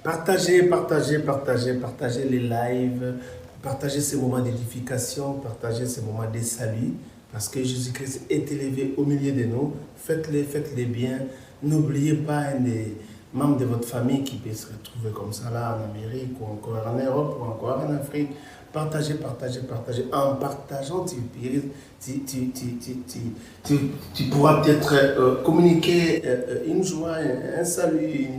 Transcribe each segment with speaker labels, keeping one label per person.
Speaker 1: Partagez, partagez, partagez, partagez les lives, partagez ces moments d'édification, partagez ces moments de salut, parce que Jésus-Christ est élevé au milieu de nous. Faites-les bien. N'oubliez pas un des membres de votre famille qui peut se retrouver comme ça là en Amérique ou encore en Europe ou encore en Afrique. Partagez, partagez, partagez. En partageant, tu pourras peut-être communiquer une joie, un salut,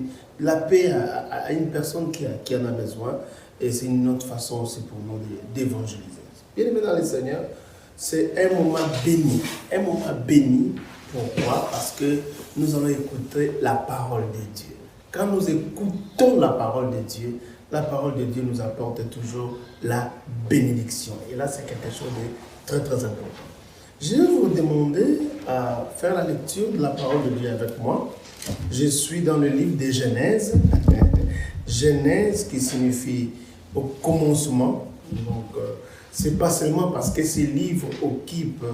Speaker 1: la paix à une personne qui en a besoin. Et c'est une autre façon aussi pour nous d'évangéliser. Bien aimé dans le Seigneur, c'est un moment béni. Un moment béni. Pourquoi? Parce que nous allons écouter la parole de Dieu. Quand nous écoutons la parole de Dieu nous apporte toujours la bénédiction. Et là, c'est quelque chose de très, très important. Je vais vous demander à faire la lecture de la parole de Dieu avec moi. Je suis dans le livre de Genèse. Genèse qui signifie au commencement. Donc, c'est pas seulement parce que ces livres occupent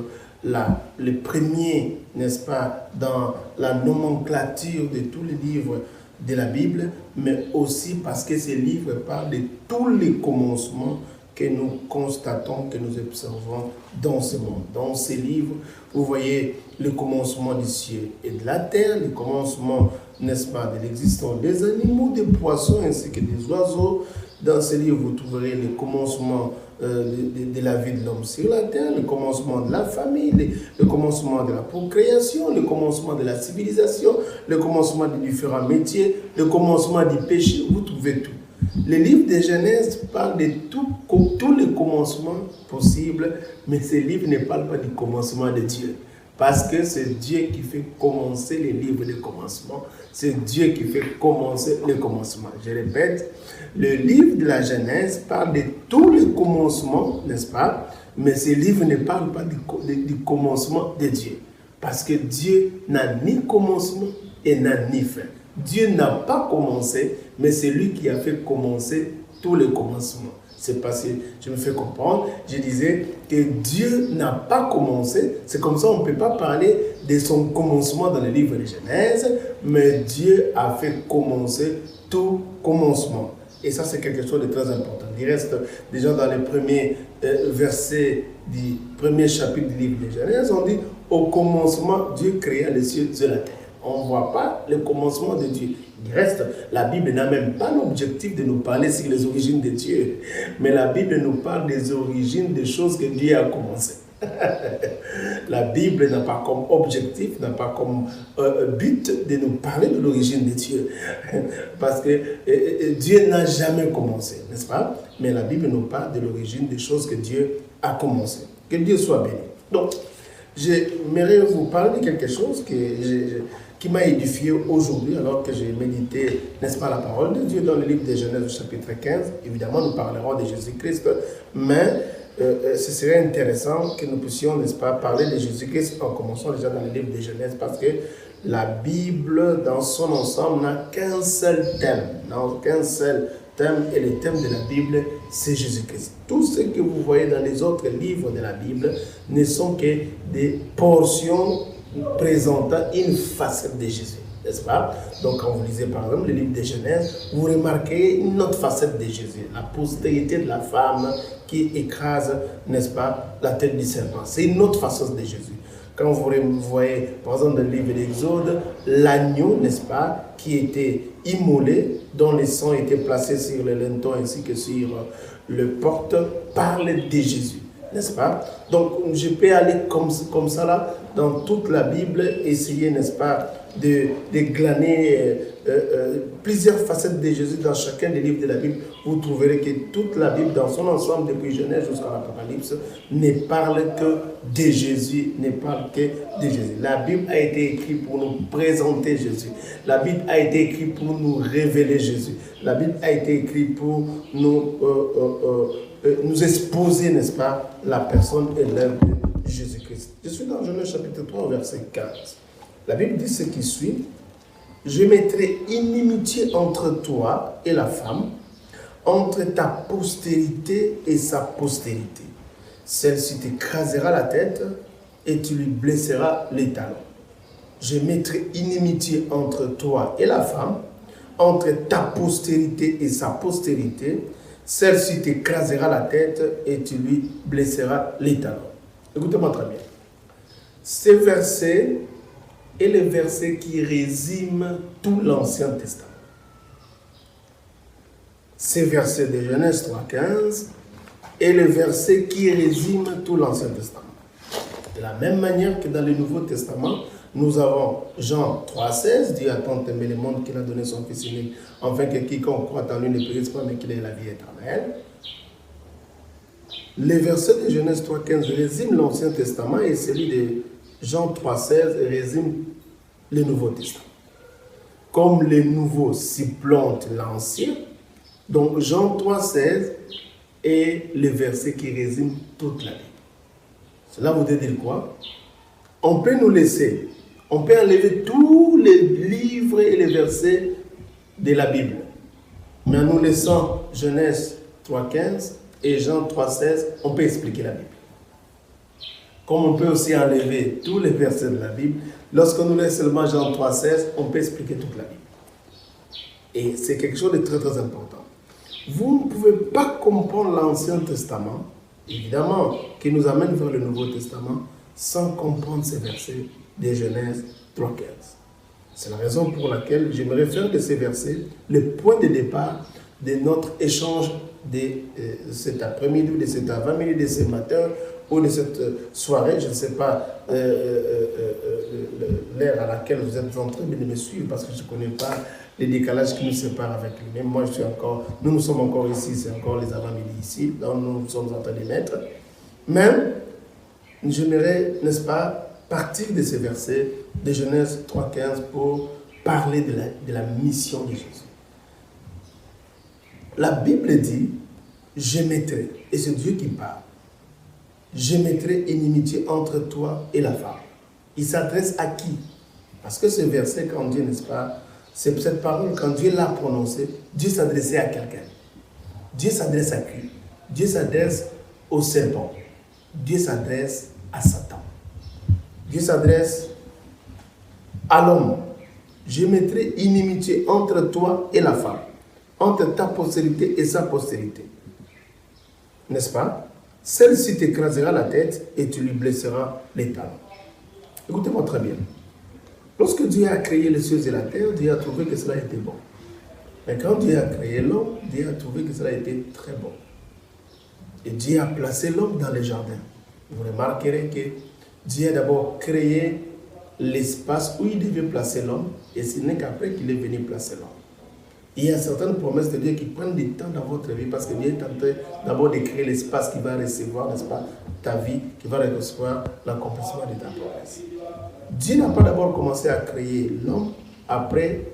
Speaker 1: le premier, n'est-ce pas, dans la nomenclature de tous les livres de la Bible, mais aussi parce que ces livres parlent de tous les commencements que nous constatons, que nous observons dans ce monde. Dans ces livres, vous voyez le commencement du ciel et de la terre, le commencement, n'est-ce pas, de l'existence des animaux, des poissons ainsi que des oiseaux. Dans ces livres, vous trouverez le commencement de la vie de l'homme sur la terre, le commencement de la famille, le commencement de la procréation, le commencement de la civilisation, le commencement des différents métiers, le commencement du péché, vous trouvez tout. Le livre de Genèse parle de tous les commencements possibles, mais ce livre ne parle pas du commencement de Dieu. Parce que c'est Dieu qui fait commencer les livres de commencement. C'est Dieu qui fait commencer le commencement. Je répète, le livre de la Genèse parle de tous les commencements, n'est-ce pas? Mais ce livre ne parle pas du commencement de Dieu. Parce que Dieu n'a ni commencement et n'a ni fin. Dieu n'a pas commencé, mais c'est lui qui a fait commencer tous les commencements. C'est parce que je me fais comprendre. Je disais que Dieu n'a pas commencé. C'est comme ça on ne peut pas parler de son commencement dans le livre de Genèse, mais Dieu a fait commencer tout commencement. Et ça, c'est quelque chose de très important. Il reste déjà dans les premiers versets du premier chapitre du livre de Genèse, on dit « Au commencement, Dieu créa les cieux et la terre ». On ne voit pas le commencement de Dieu. Il reste, la Bible n'a même pas l'objectif de nous parler sur les origines de Dieu. Mais la Bible nous parle des origines des choses que Dieu a commencées. La Bible n'a pas comme objectif, n'a pas comme but de nous parler de l'origine de Dieu. Parce que Dieu n'a jamais commencé, n'est-ce pas? Mais la Bible nous parle de l'origine des choses que Dieu a commencées. Que Dieu soit béni. Donc, j'aimerais vous parler de quelque chose qui m'a édifié aujourd'hui, alors que j'ai médité, n'est-ce pas, la parole de Dieu dans le livre de Genèse, chapitre 15. Évidemment, nous parlerons de Jésus-Christ, mais ce serait intéressant que nous puissions, n'est-ce pas, parler de Jésus-Christ en commençant déjà dans le livre de Genèse, parce que la Bible, dans son ensemble, n'a qu'un seul thème, qu'un seul thème, et le thème de la Bible, c'est Jésus-Christ. Tout ce que vous voyez dans les autres livres de la Bible ne sont que des portions présentant une facette de Jésus, n'est-ce pas? Donc, quand vous lisez par exemple le livre de Genèse, vous remarquez une autre facette de Jésus, la postérité de la femme qui écrase, n'est-ce pas, la tête du serpent. C'est une autre facette de Jésus. Quand vous voyez, par exemple, dans le livre d'Exode, l'agneau, n'est-ce pas, qui était immolé, dont le sang était placé sur le linteau ainsi que sur le porte, parle de Jésus. N'est-ce pas? Donc, je peux aller comme ça là, dans toute la Bible, essayer, n'est-ce pas, de glaner plusieurs facettes de Jésus dans chacun des livres de la Bible. Vous trouverez que toute la Bible, dans son ensemble, depuis Genèse jusqu'à l'Apocalypse, ne parle que de Jésus, ne parle que de Jésus. La Bible a été écrite pour nous présenter Jésus. La Bible a été écrite pour nous révéler Jésus. La Bible a été écrite pour nous exposer, n'est-ce pas, la personne et l'œuvre de Jésus-Christ. Je suis dans Genèse chapitre 3, verset 15. La Bible dit ce qui suit. « Je mettrai inimitié entre toi et la femme, entre ta postérité et sa postérité. Celle-ci t'écrasera la tête et tu lui blesseras les talons. Je mettrai inimitié entre toi et la femme, entre ta postérité et sa postérité, celle-ci t'écrasera la tête et tu lui blesseras les talons. Écoutez-moi très bien. Ces versets est le verset qui résume tout l'Ancien Testament. Ces versets de Genèse 3,15 est le verset qui résume tout l'Ancien Testament. De la même manière que dans le Nouveau Testament, nous avons Jean 3,16, Dieu a tant aimé le monde qu'il a donné son Fils unique, afin que quiconque croit en lui ne périsse pas, mais qu'il ait la vie éternelle. Le verset de Genèse 3,15 résume l'Ancien Testament et celui de Jean 3,16 résume le Nouveau Testament. Comme le Nouveau supplante l'Ancien, donc Jean 3,16 est le verset qui résume toute la Bible. Cela voudrait dire quoi? On peut nous laisser, on peut enlever tous les livres et les versets de la Bible. Mais en nous laissant Genèse 3,15 et Jean 3,16, on peut expliquer la Bible. Comme on peut aussi enlever tous les versets de la Bible, lorsqu'on nous laisse seulement Jean 3,16, on peut expliquer toute la Bible. Et c'est quelque chose de très très important. Vous ne pouvez pas comprendre l'Ancien Testament, évidemment, qui nous amène vers le Nouveau Testament, sans comprendre ces versets de Genèse 3,15. C'est la raison pour laquelle j'aimerais faire de ces versets le point de départ de notre échange de cet après-midi, de cet avant-midi, de ce matin, ou de cette soirée, je ne sais pas l'heure à laquelle vous êtes en train de me suivre, parce que je ne connais pas les décalages qui nous séparent avec lui. Même moi, nous sommes encore ici, c'est encore les avant-midi ici, donc nous sommes en train de mettre. Mais j'aimerais, n'est-ce pas, partir de ces versets de Genèse 3,15 pour parler de la mission de Jésus. La Bible dit, je mettrai, et c'est Dieu qui parle, je mettrai inimitié entre toi et la femme. Il s'adresse à qui? Parce que ce verset, quand Dieu, n'est-ce pas, c'est cette parole, quand Dieu l'a prononcée, Dieu s'adressait à quelqu'un. Dieu s'adresse à qui? Dieu s'adresse au serpent. Dieu s'adresse à Satan. Dieu s'adresse à l'homme. Je mettrai inimitié entre toi et la femme, entre ta postérité et sa postérité. N'est-ce pas? Celle-ci t'écrasera la tête et tu lui blesseras les talons. Écoutez-moi très bien. Lorsque Dieu a créé les cieux et la terre, Dieu a trouvé que cela était bon. Mais quand Dieu a créé l'homme, Dieu a trouvé que cela était très bon. Et Dieu a placé l'homme dans le jardin. Vous remarquerez que Dieu a d'abord créé l'espace où il devait placer l'homme, et ce n'est qu'après qu'il est venu placer l'homme. Il y a certaines promesses de Dieu qui prennent du temps dans votre vie, parce que Dieu est en train d'abord de créer l'espace qui va recevoir, n'est-ce pas, ta vie, qui va recevoir l'accomplissement de ta promesse. Dieu n'a pas d'abord commencé à créer l'homme,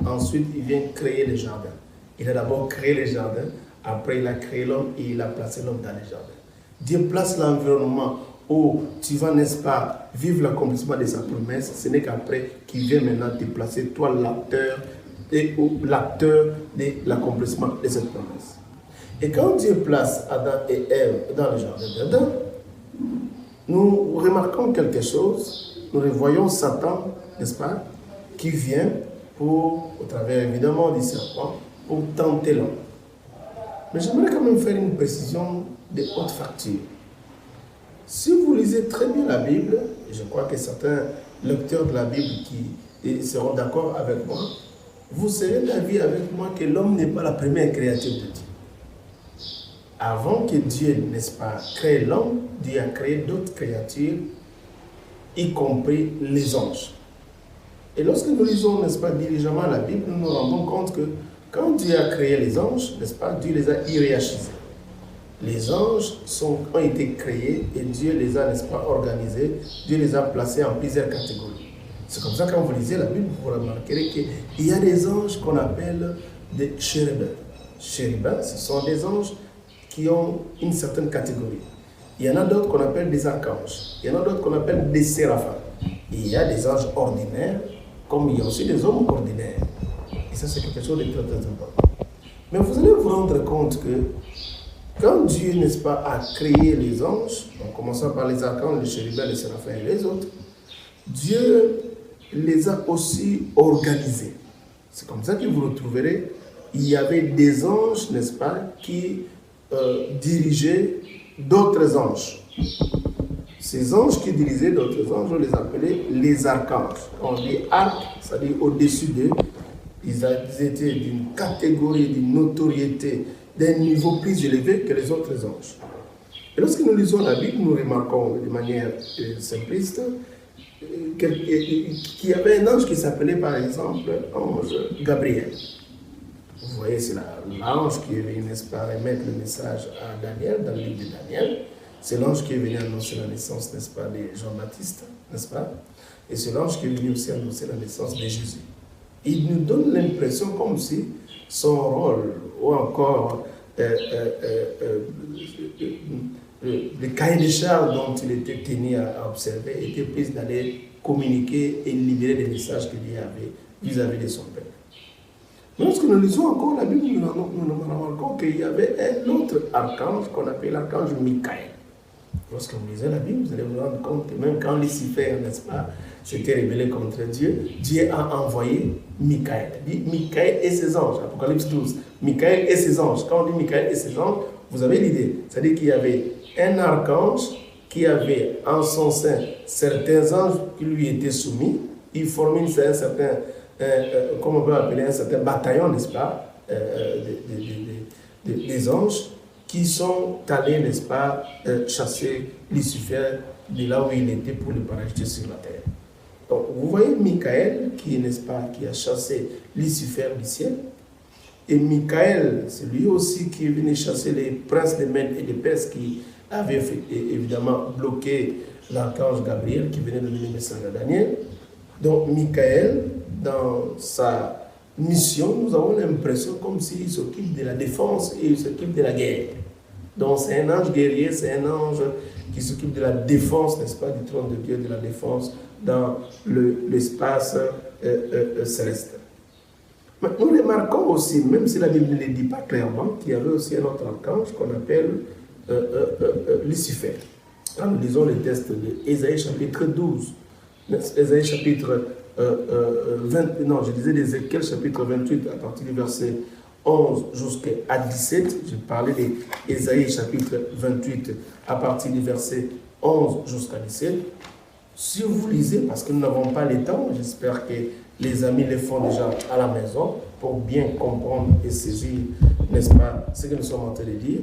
Speaker 1: ensuite il vient créer le jardin. Il a d'abord créé le jardin, après il a créé l'homme et il a placé l'homme dans le jardin. Dieu place l'environnement où tu vas, n'est-ce pas, vivre l'accomplissement de sa promesse. Ce n'est qu'après qu'il vient maintenant te placer, toi l'acteur de l'accomplissement de cette promesse. Et quand Dieu place Adam et Ève dans le jardin d'Éden, nous remarquons quelque chose. Nous voyons Satan, n'est-ce pas, qui vient au travers évidemment du serpent, pour tenter l'homme. Mais j'aimerais quand même faire une précision de haute facture. Si vous lisez très bien la Bible, et je crois que certains lecteurs de la Bible qui seront d'accord avec moi, vous serez d'avis avec moi que l'homme n'est pas la première créature de Dieu. Avant que Dieu, n'est-ce pas, crée l'homme, Dieu a créé d'autres créatures, y compris les anges. Et lorsque nous lisons, n'est-ce pas, diligemment la Bible, nous nous rendons compte que quand Dieu a créé les anges, n'est-ce pas, Dieu les a hiérarchisés. Les anges ont été créés et Dieu les a, n'est-ce pas, organisés, Dieu les a placés en plusieurs catégories. C'est comme ça, quand vous lisez la Bible, vous remarquerez qu'il y a des anges qu'on appelle des chérubins. Chérubins, ce sont des anges qui ont une certaine catégorie. Il y en a d'autres qu'on appelle des archanges. Il y en a d'autres qu'on appelle des séraphins. Et il y a des anges ordinaires, comme il y a aussi des hommes ordinaires. Et ça, c'est quelque chose de très, très important. Mais vous allez vous rendre compte que quand Dieu, n'est-ce pas, a créé les anges, en commençant par les archanges, les chérubins, les séraphins et les autres, Dieu les a aussi organisés. C'est comme ça que vous retrouverez, il y avait des anges, n'est-ce pas, qui dirigeaient d'autres anges. Ces anges qui dirigeaient d'autres anges, on les appelait les archanges. On dit arc, c'est-à-dire au-dessus d'eux, ils étaient d'une catégorie, d'une notoriété, d'un niveau plus élevé que les autres anges. Et lorsque nous lisons la Bible, nous remarquons de manière simpliste qu'il y avait un ange qui s'appelait par exemple ange Gabriel. Vous voyez, c'est l'ange qui est venu, n'est-ce pas, remettre le message à Daniel, dans le livre de Daniel. C'est l'ange qui est venu annoncer la naissance, n'est-ce pas, de Jean-Baptiste, n'est-ce pas? Et c'est l'ange qui est venu aussi annoncer la naissance de Jésus. Il nous donne l'impression comme si son rôle, ou encore le cahier des charges dont il était tenu à observer, était plus d'aller communiquer et libérer des messages qu'il y avait vis-à-vis de son peuple. Mais lorsque nous lisons encore la Bible, nous remarquons qu'il y avait un autre archange qu'on appelle l'archange Michael. Lorsque vous lisez la Bible, vous allez vous rendre compte que même quand Lucifer, n'est-ce pas, s'était rébellé contre Dieu, Dieu a envoyé Michael. Il dit Michael et ses anges, Apocalypse 12. Michael et ses anges. Quand on dit Michael et ses anges, vous avez l'idée. C'est-à-dire qu'il y avait un archange qui avait en son sein certains anges qui lui étaient soumis. Il formait un certain, comment on peut appeler, un certain bataillon, n'est-ce pas, des anges qui sont allés, n'est-ce pas, chasser Lucifer de là où il était pour le parachuter sur la terre. Donc, vous voyez Michael qui, n'est-ce pas, qui a chassé Lucifer du ciel. Et Michael, c'est lui aussi qui est venu chasser les princes des Mèdes et des Perses qui avaient évidemment bloqué l'archange Gabriel qui venait de donner le message à Daniel. Donc, Michael, dans sa mission, nous avons l'impression comme s'il s'occupe de la défense et il s'occupe de la guerre. Donc, c'est un ange guerrier, c'est un ange qui s'occupe de la défense, n'est-ce pas, du trône de Dieu, de la défense dans l'espace céleste. Mais nous remarquons aussi, même si la Bible ne le dit pas clairement, qu'il y avait aussi un autre archange qu'on appelle Lucifer. Quand nous lisons les textes d'Ésaïe chapitre 12, Ésaïe chapitre d'Ézéchiel chapitre 28 à partir du verset 11 jusqu'à 17, je parlais d'Ésaïe chapitre 28 à partir du verset 11 jusqu'à 17. Si vous lisez, parce que nous n'avons pas le temps, j'espère que les amis le font déjà à la maison pour bien comprendre et saisir, n'est-ce pas, ce que nous sommes en train de dire.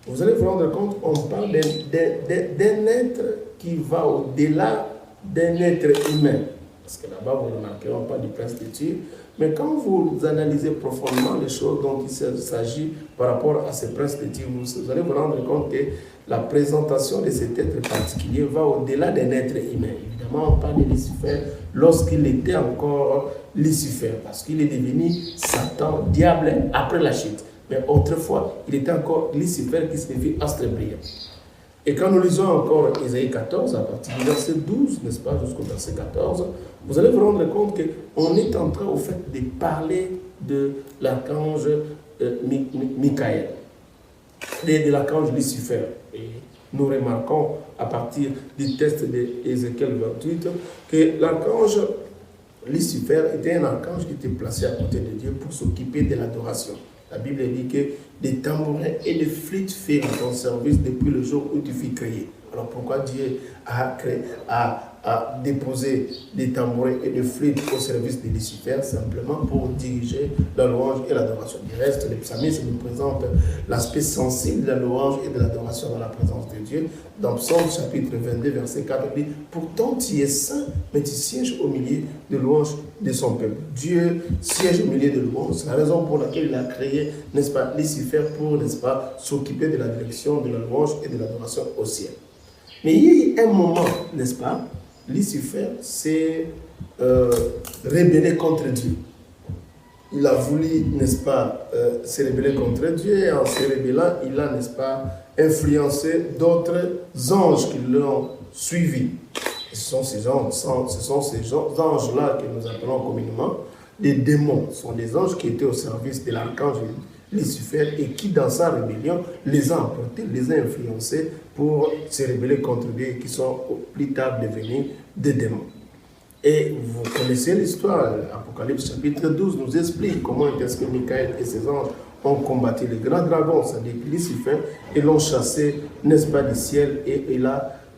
Speaker 1: Vous allez vous rendre compte, on parle d'un être qui va au-delà d'un être humain. Parce que là-bas, vous remarquez, on parle du prince de Tyr. Mais quand vous analysez profondément les choses dont il s'agit par rapport à ce prince de Tyr, vous allez vous rendre compte que la présentation de cet être particulier va au-delà d'un être humain. Évidemment, on parle de Lucifer lorsqu'il était encore Lucifer, parce qu'il est devenu Satan, diable, après la chute. Mais autrefois, il était encore Lucifer qui signifie astre brillant. Et quand nous lisons encore Ésaïe 14, à partir du verset 12, n'est-ce pas, jusqu'au verset 14, vous allez vous rendre compte qu'on est en train, au fait, de parler de l'archange Michael, de l'archange Lucifer. Et nous remarquons, à partir du texte d'Ézéchiel 28, que l'archange Lucifer était un archange qui était placé à côté de Dieu pour s'occuper de l'adoration. La Bible dit que des tambourins et des flûtes firent ton service depuis le jour où tu fus créé. Alors pourquoi Dieu a déposé des tambourins et des flûtes au service de Lucifer? Simplement pour diriger la louange et l'adoration. Du reste, les psalmistes nous présentent l'aspect sensible de la louange et de l'adoration dans la présence de Dieu. Dans Psaume chapitre 22, verset 4, il dit « Pourtant tu es saint, mais tu sièges au milieu de louanges de son peuple. » Dieu siège au milieu de louanges. C'est la raison pour laquelle il a créé, n'est-ce pas, Lucifer pour, n'est-ce pas, s'occuper de la direction de la louange et de l'adoration au ciel. Mais il y a eu un moment, n'est-ce pas, Lucifer s'est rébellé contre Dieu. Il a voulu, n'est-ce pas, se rebeller contre Dieu, et en se rébellant, il a, n'est-ce pas, influencé d'autres anges qui l'ont suivi. Et ce sont ces anges-là que nous appelons communément des démons. Ce sont des anges qui étaient au service de l'archange Lucifer et qui, dans sa rébellion, les a emportés, les a influencés pour se rebeller contre Dieu et qui sont plus tard devenus des démons. Et vous connaissez l'histoire, l'Apocalypse chapitre 12 nous explique comment est-ce que Michael et ses anges ont combattu le grand dragon, c'est-à-dire Lucifer, et l'ont chassé, n'est-ce pas, du ciel, et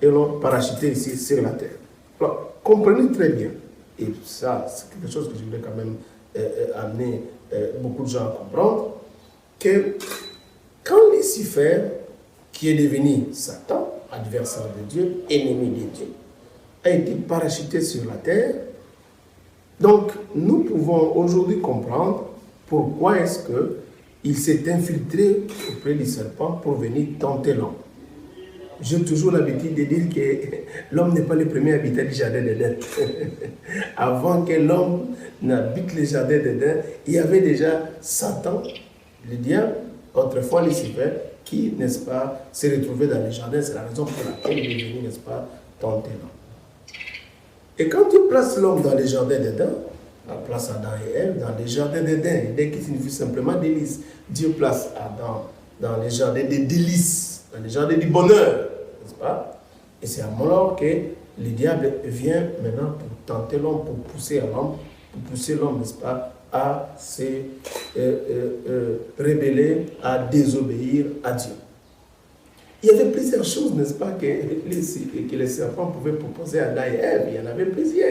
Speaker 1: l'ont parachuté ici sur la terre. Alors, comprenez très bien, et ça, c'est quelque chose que je voulais quand même amener beaucoup de gens à comprendre, que quand Lucifer, qui est devenu Satan, adversaire de Dieu, ennemi de Dieu, a été parachuté sur la terre, donc nous pouvons aujourd'hui comprendre pourquoi est-ce qu'il s'est infiltré auprès du serpent pour venir tenter l'homme. J'ai toujours l'habitude de dire que l'homme n'est pas le premier habitant du jardin d'Éden. Avant que l'homme n'habite le jardin d'Éden, il y avait déjà Satan, le diable, autrefois Lucifer, qui, n'est-ce pas, s'est retrouvé dans le jardin. C'est la raison pour laquelle il est venu, n'est-ce pas, tenter l'homme. Et quand tu places l'homme dans le jardin d'Éden, la place Adam et Ève dans le jardin d'Éden, Éden qui signifie simplement délice, Dieu place Adam dans le jardin des délices, dans le jardin du bonheur, n'est-ce pas? Et c'est à moment que le diable vient maintenant pour tenter l'homme, pour pousser l'homme, n'est-ce pas, à se rébeller, à désobéir à Dieu. Il y avait plusieurs choses, n'est-ce pas, que les serpents pouvaient proposer à Adam et Ève. Il y en avait plusieurs.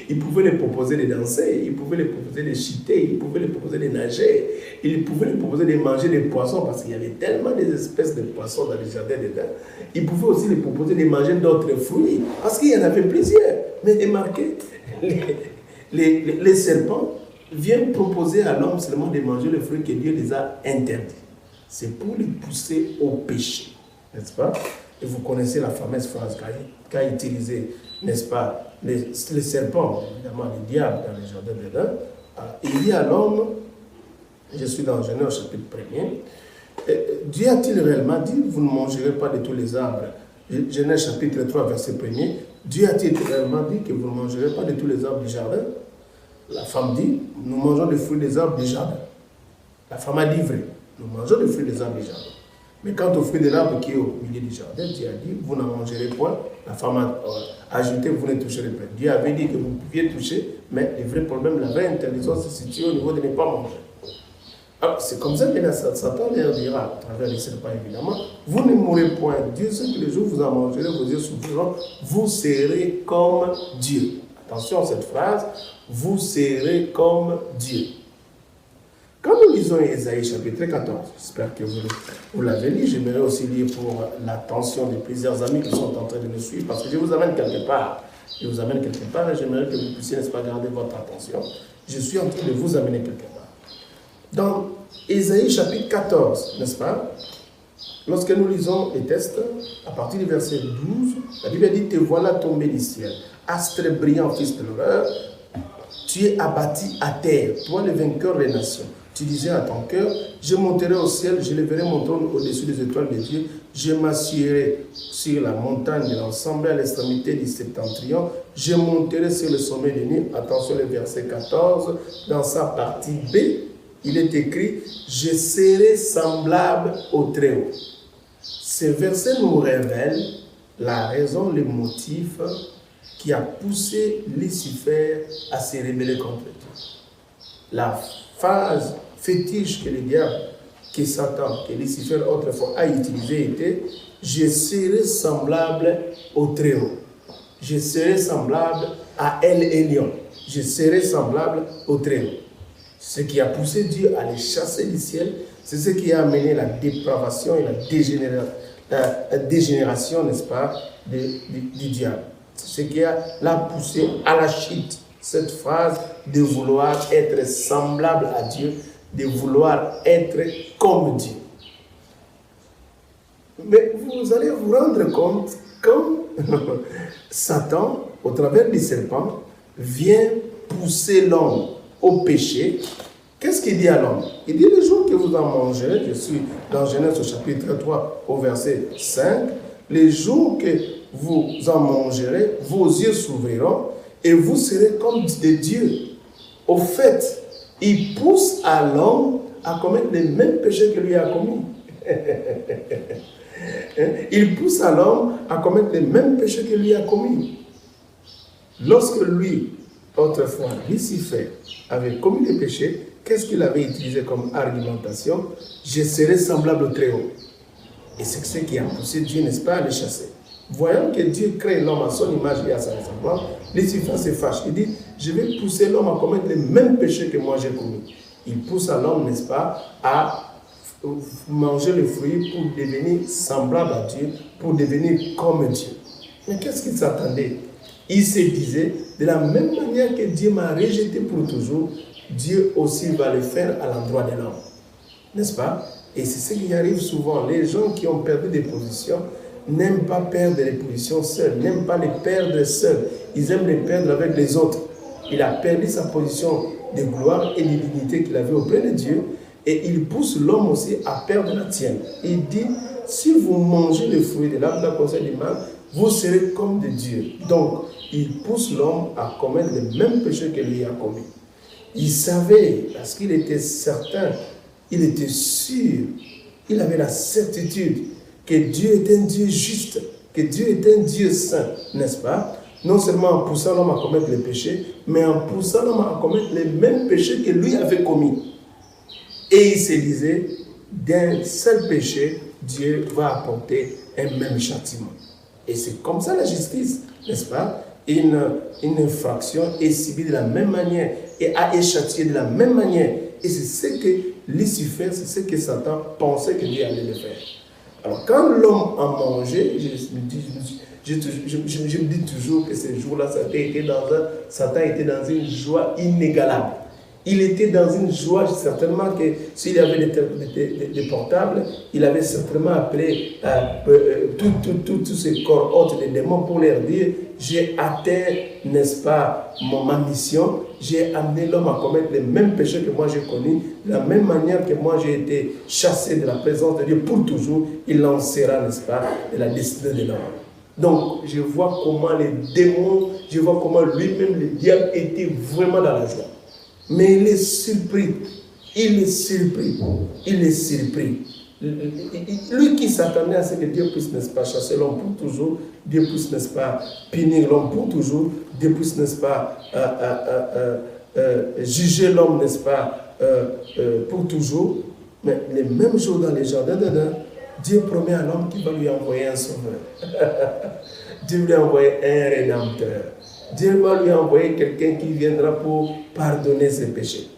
Speaker 1: Ils pouvaient les proposer de danser, ils pouvaient les proposer de chuter, ils pouvaient les proposer de nager, ils pouvaient les proposer de manger des poissons, parce qu'il y avait tellement d'espèces de poissons dans les jardins d'Éden. Ils pouvaient aussi les proposer de manger d'autres fruits, parce qu'il y en avait plusieurs. Mais remarquez, les serpents viennent proposer à l'homme seulement de manger les fruits que Dieu les a interdits. C'est pour les pousser au péché, n'est-ce pas? Et vous connaissez la fameuse phrase qu'a utilisée, n'est-ce pas, les serpents, évidemment les diables dans les jardins d'Éden. Il dit à l'homme, je suis dans Genèse chapitre 1er, Dieu a-t-il réellement dit, vous ne mangerez pas de tous les arbres? Genèse chapitre 3, verset 1er, Dieu a-t-il réellement dit que vous ne mangerez pas de tous les arbres du jardin? La femme dit, nous mangeons des fruits des arbres du jardin. La femme a dit vrai. Nous mangeons des fruits des arbres du jardin. Mais quant aux fruits de l'arbre qui est au milieu du jardin, Dieu a dit, vous n'en mangerez point. La femme a ajouté, vous ne toucherez pas. Dieu avait dit que vous pouviez toucher, mais le vrai problème, la vraie interdiction se situe au niveau de ne pas manger. Alors, c'est comme ça que Satan leur dira, à travers les serpents évidemment, vous ne mourrez point. Dieu sait que le jour où vous en mangerez, vos yeux s'ouvriront, vous serez comme Dieu. Attention à cette phrase, vous serez comme Dieu. Quand nous lisons Ésaïe chapitre 14, j'espère que vous l'avez lu, j'aimerais aussi lire pour l'attention de plusieurs amis qui sont en train de nous suivre, parce que je vous amène quelque part. Je vous amène quelque part et j'aimerais que vous puissiez, n'est-ce pas, garder votre attention. Je suis en train de vous amener quelque part. Dans Ésaïe chapitre 14, n'est-ce pas, lorsque nous lisons les textes, à partir du verset 12, la Bible dit, te voilà tombé du ciel, astre brillant, fils de l'horreur, tu es abattu à terre, toi le vainqueur des nations. Tu disais à ton cœur, je monterai au ciel, je leverai mon trône au-dessus des étoiles de Dieu, je m'assurerai sur la montagne de l'ensemble à l'extrémité du septentrion, je monterai sur le sommet de nuit. Attention, le verset 14, dans sa partie B, il est écrit, je serai semblable au Très-Haut. Ce verset nous révèle la raison, le motif qui a poussé Lucifer à se rebeller contre Dieu. La phase fétiche que le diable, que Satan, que Lucifer autrefois a utilisée était « Je serai semblable au Très-Haut. Je serai semblable à El Elyon. Je serai semblable au Très-Haut. » Ce qui a poussé Dieu à les chasser du ciel, c'est ce qui a amené la dépravation et la dégénération, n'est-ce pas, du diable. C'est ce qui l'a poussé à la chute. Cette phrase de vouloir être semblable à Dieu, de vouloir être comme Dieu. Mais vous allez vous rendre compte quand Satan, au travers du serpent, vient pousser l'homme au péché. Qu'est-ce qu'il dit à l'homme? Il dit, le jour que vous en mangerez, je suis dans Genèse au chapitre 3 au verset 5, les jours que vous en mangerez, vos yeux s'ouvriront et vous serez comme des dieux. Au fait, il pousse à l'homme à commettre les mêmes péchés que lui a commis. Il pousse à l'homme à commettre les mêmes péchés que lui a commis. Lorsque lui, autrefois, Lucifer, avait commis le péché, qu'est-ce qu'il avait utilisé comme argumentation? Je serai semblable au Très-Haut. Et c'est ce qui a poussé Dieu, n'est-ce pas, à le chasser. Voyant que Dieu crée l'homme à son image et à sa ressemblance, Lucifer se fâche. Il dit, je vais pousser l'homme à commettre les mêmes péchés que moi j'ai commis. Il pousse à l'homme, n'est-ce pas, à manger le fruit pour devenir semblable à Dieu, pour devenir comme Dieu. Mais qu'est-ce qu'il s'attendait? Il se disait, de la même manière que Dieu m'a rejeté pour toujours, Dieu aussi va le faire à l'endroit de l'homme. N'est-ce pas? Et c'est ce qui arrive souvent. Les gens qui ont perdu des positions n'aiment pas perdre les positions seuls, n'aiment pas les perdre seuls. Ils aiment les perdre avec les autres. Il a perdu sa position de gloire et de dignité qu'il avait auprès de Dieu. Et il pousse l'homme aussi à perdre la tienne. Il dit, si vous mangez le fruit de l'arbre de la connaissance du mal, vous serez comme de Dieu. Donc, il pousse l'homme à commettre les mêmes péchés que lui a commis. Il savait, parce qu'il était certain, il était sûr, il avait la certitude que Dieu est un Dieu juste, que Dieu est un Dieu saint, n'est-ce pas? Non seulement en poussant l'homme à commettre les péchés, mais en poussant l'homme à commettre les mêmes péchés que lui avait commis. Et il se disait, d'un seul péché, Dieu va apporter un même châtiment. Et c'est comme ça la justice, n'est-ce pas? Une infraction est subie de la même manière et a été châtiée de la même manière. Et c'est ce que Lucifer, c'est ce que Satan pensait que Dieu allait le faire. Alors quand l'homme a mangé, je me dis toujours que ce jour-là, Satan était dans une joie inégalable. Il était dans une joie, certainement que s'il avait des portables, il avait certainement appelé tous ces corps autres des démons pour leur dire, j'ai atteint, n'est-ce pas, ma mission, j'ai amené l'homme à commettre les mêmes péchés que moi j'ai connus, de la même manière que moi j'ai été chassé de la présence de Dieu pour toujours, il en sera, n'est-ce pas, de la destinée de l'homme. Donc, je vois comment les démons, je vois comment lui-même, le diable, était vraiment dans la joie. Mais il est surpris. Il est surpris. Il est surpris. Lui qui s'attendait à ce que Dieu puisse, n'est-ce pas, chasser l'homme pour toujours, Dieu puisse, n'est-ce pas, punir l'homme pour toujours, Dieu puisse, n'est-ce pas, juger l'homme, n'est-ce pas, pour toujours. Mais les mêmes jours dans les jardins d'Éden, Dieu promet à l'homme qu'il va lui envoyer un sauveur. Dieu lui a envoyé un rédempteur. Dieu va lui envoyer quelqu'un qui viendra pour pardonner ses péchés.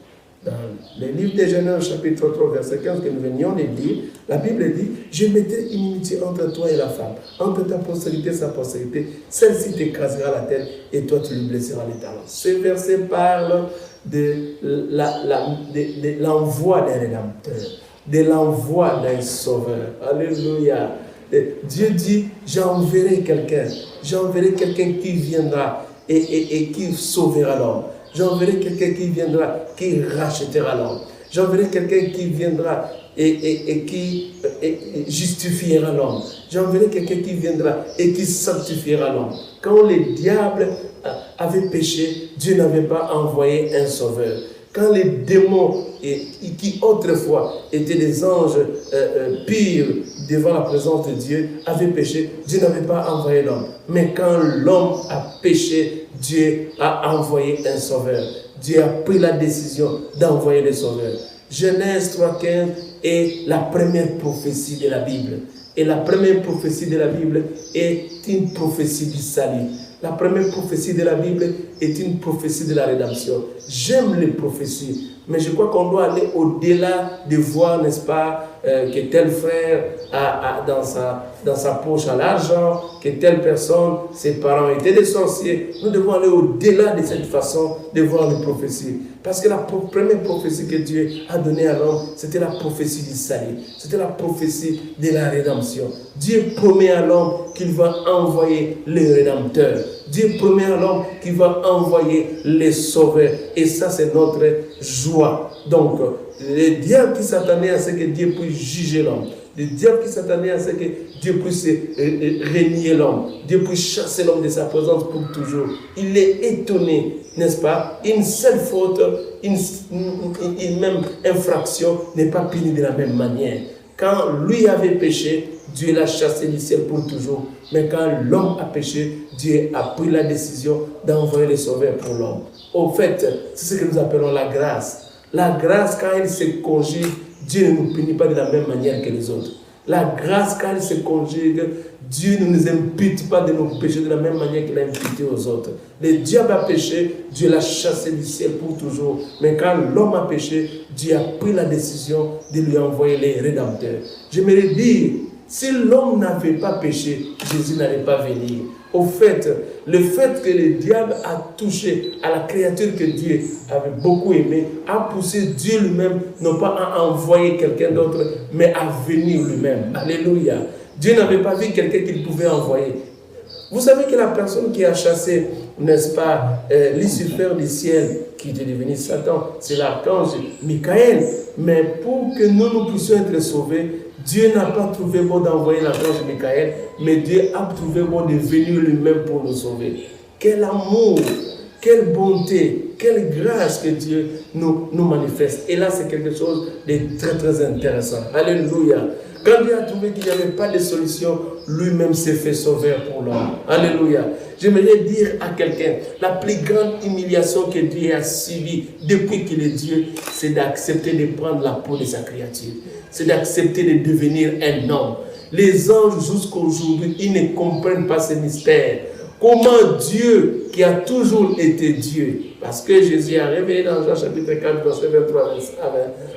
Speaker 1: Dans le livre de Genèse, chapitre 3, verset 15, que nous venions de lire, la Bible dit, je mettrai une inimitié entre toi et la femme, entre ta postérité et sa postérité, celle-ci t'écrasera la tête et toi tu lui blesseras les talons. Ce verset parle de l'envoi d'un rédempteur, de l'envoi d'un sauveur. Alléluia. Dieu dit, j'enverrai quelqu'un qui viendra et qui sauvera l'homme. J'enverrai quelqu'un qui viendra, qui rachètera l'homme. J'enverrai quelqu'un qui viendra et qui justifiera l'homme. J'enverrai quelqu'un qui viendra et qui sanctifiera l'homme. Quand les diables avaient péché, Dieu n'avait pas envoyé un sauveur. Quand les démons, qui autrefois étaient des anges purs devant la présence de Dieu, avaient péché, Dieu n'avait pas envoyé l'homme. Mais quand l'homme a péché, Dieu a envoyé un sauveur. Dieu a pris la décision d'envoyer le sauveur. Genèse 3,15 est la première prophétie de la Bible. Et la première prophétie de la Bible est une prophétie du salut. La première prophétie de la Bible est une prophétie de la rédemption. J'aime les prophéties, mais je crois qu'on doit aller au-delà de voir, n'est-ce pas, que tel frère a dans sa poche à l'argent, que telle personne, ses parents étaient des sorciers. Nous devons aller au-delà de cette façon de voir les prophéties. Parce que la première prophétie que Dieu a donnée à l'homme, c'était la prophétie du salut. C'était la prophétie de la rédemption. Dieu promet à l'homme qu'il va envoyer le rédempteur. Dieu promet à l'homme qu'il va envoyer les sauveurs. Et ça, c'est notre joie. Donc, le diable qui s'attendait à ce que Dieu puisse juger l'homme, le diable qui s'attendait à ce que Dieu puisse régner l'homme, Dieu puisse chasser l'homme de sa présence pour toujours. Il est étonné, n'est-ce pas? Une seule faute, une même infraction n'est pas punie de la même manière. Quand lui avait péché, Dieu l'a chassé du ciel pour toujours. Mais quand l'homme a péché, Dieu a pris la décision d'envoyer le sauveur pour l'homme. Au fait, c'est ce que nous appelons la grâce. La grâce, quand elle se conjugue, Dieu ne nous punit pas de la même manière que les autres. La grâce, quand elle se conjugue, Dieu ne nous impute pas de nos péchés de la même manière qu'il a imputé aux autres. Le diable a péché, Dieu l'a chassé du ciel pour toujours. Mais quand l'homme a péché, Dieu a pris la décision de lui envoyer les rédempteurs. J'aimerais dire, si l'homme n'avait pas péché, Jésus n'allait pas venir. Au fait, le fait que le diable a touché à la créature que Dieu avait beaucoup aimée, a poussé Dieu lui-même, non pas à envoyer quelqu'un d'autre, mais à venir lui-même. Alléluia. Dieu n'avait pas vu quelqu'un qu'il pouvait envoyer. Vous savez que la personne qui a chassé, n'est-ce pas, Lucifer du ciel, qui était devenu Satan, c'est l'archange Michael. Mais pour que nous puissions être sauvés, Dieu n'a pas trouvé bon d'envoyer l'archange Michael, mais Dieu a trouvé bon de venir lui-même pour nous sauver. Quel amour, quelle bonté, quelle grâce que Dieu nous manifeste. Et là, c'est quelque chose de très, très intéressant. Alléluia. Quand Dieu a trouvé qu'il n'y avait pas de solution, lui-même s'est fait sauveur pour l'homme. Alléluia. J'aimerais dire à quelqu'un, la plus grande humiliation que Dieu a subie depuis qu'il est Dieu, c'est d'accepter de prendre la peau de sa créature. C'est d'accepter de devenir un homme. Les anges, jusqu'à aujourd'hui, ils ne comprennent pas ce mystère. Comment Dieu, qui a toujours été Dieu, parce que Jésus a révélé dans Jean chapitre 4, verset 23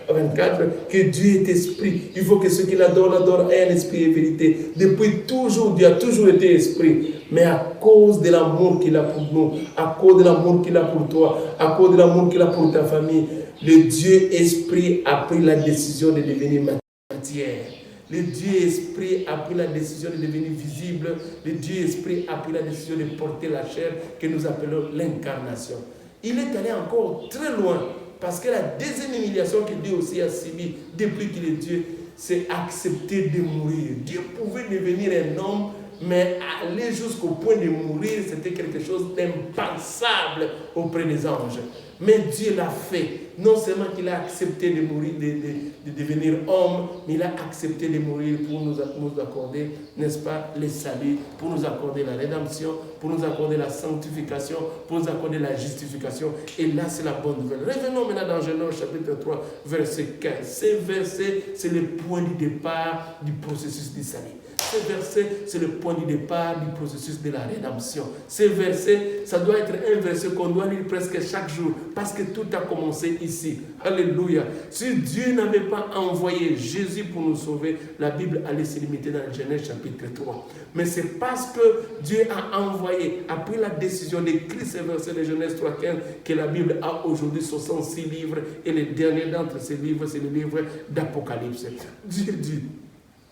Speaker 1: à 24, que Dieu est esprit. Il faut que ceux qui l'adorent aient un esprit et vérité. Depuis toujours, Dieu a toujours été esprit. Mais à cause de l'amour qu'il a pour nous, à cause de l'amour qu'il a pour toi, à cause de l'amour qu'il a pour ta famille, le Dieu esprit a pris la décision de devenir matière. Le Dieu esprit a pris la décision de devenir visible. Le Dieu esprit a pris la décision de porter la chair que nous appelons l'incarnation. Il est allé encore très loin parce que la deuxième humiliation que Dieu aussi a subie depuis qu'il est Dieu, c'est accepter de mourir. Dieu pouvait devenir un homme, mais aller jusqu'au point de mourir, c'était quelque chose d'impensable auprès des anges. Mais Dieu l'a fait. Non seulement qu'il a accepté de mourir, de devenir homme, mais il a accepté de mourir pour nous accorder, n'est-ce pas, le salut, pour nous accorder la rédemption, pour nous accorder la sanctification, pour nous accorder la justification. Et là, c'est la bonne nouvelle. Revenons maintenant dans Genèse chapitre 3, verset 15. Ces versets, c'est le point du départ du processus du salut. Ces versets, c'est le point du départ du processus de la rédemption. Ces versets, ça doit être un verset qu'on doit lire presque chaque jour, parce que tout a commencé ici. Alléluia. Si Dieu n'avait pas envoyé Jésus pour nous sauver, la Bible allait se limiter dans Genèse chapitre 3. Mais c'est parce que Dieu a envoyé, a pris la décision d'écrire ces versets de Genèse 3:15 que la Bible a aujourd'hui 66 livres, et le dernier d'entre ces livres, c'est le livre d'Apocalypse. Dieu dit: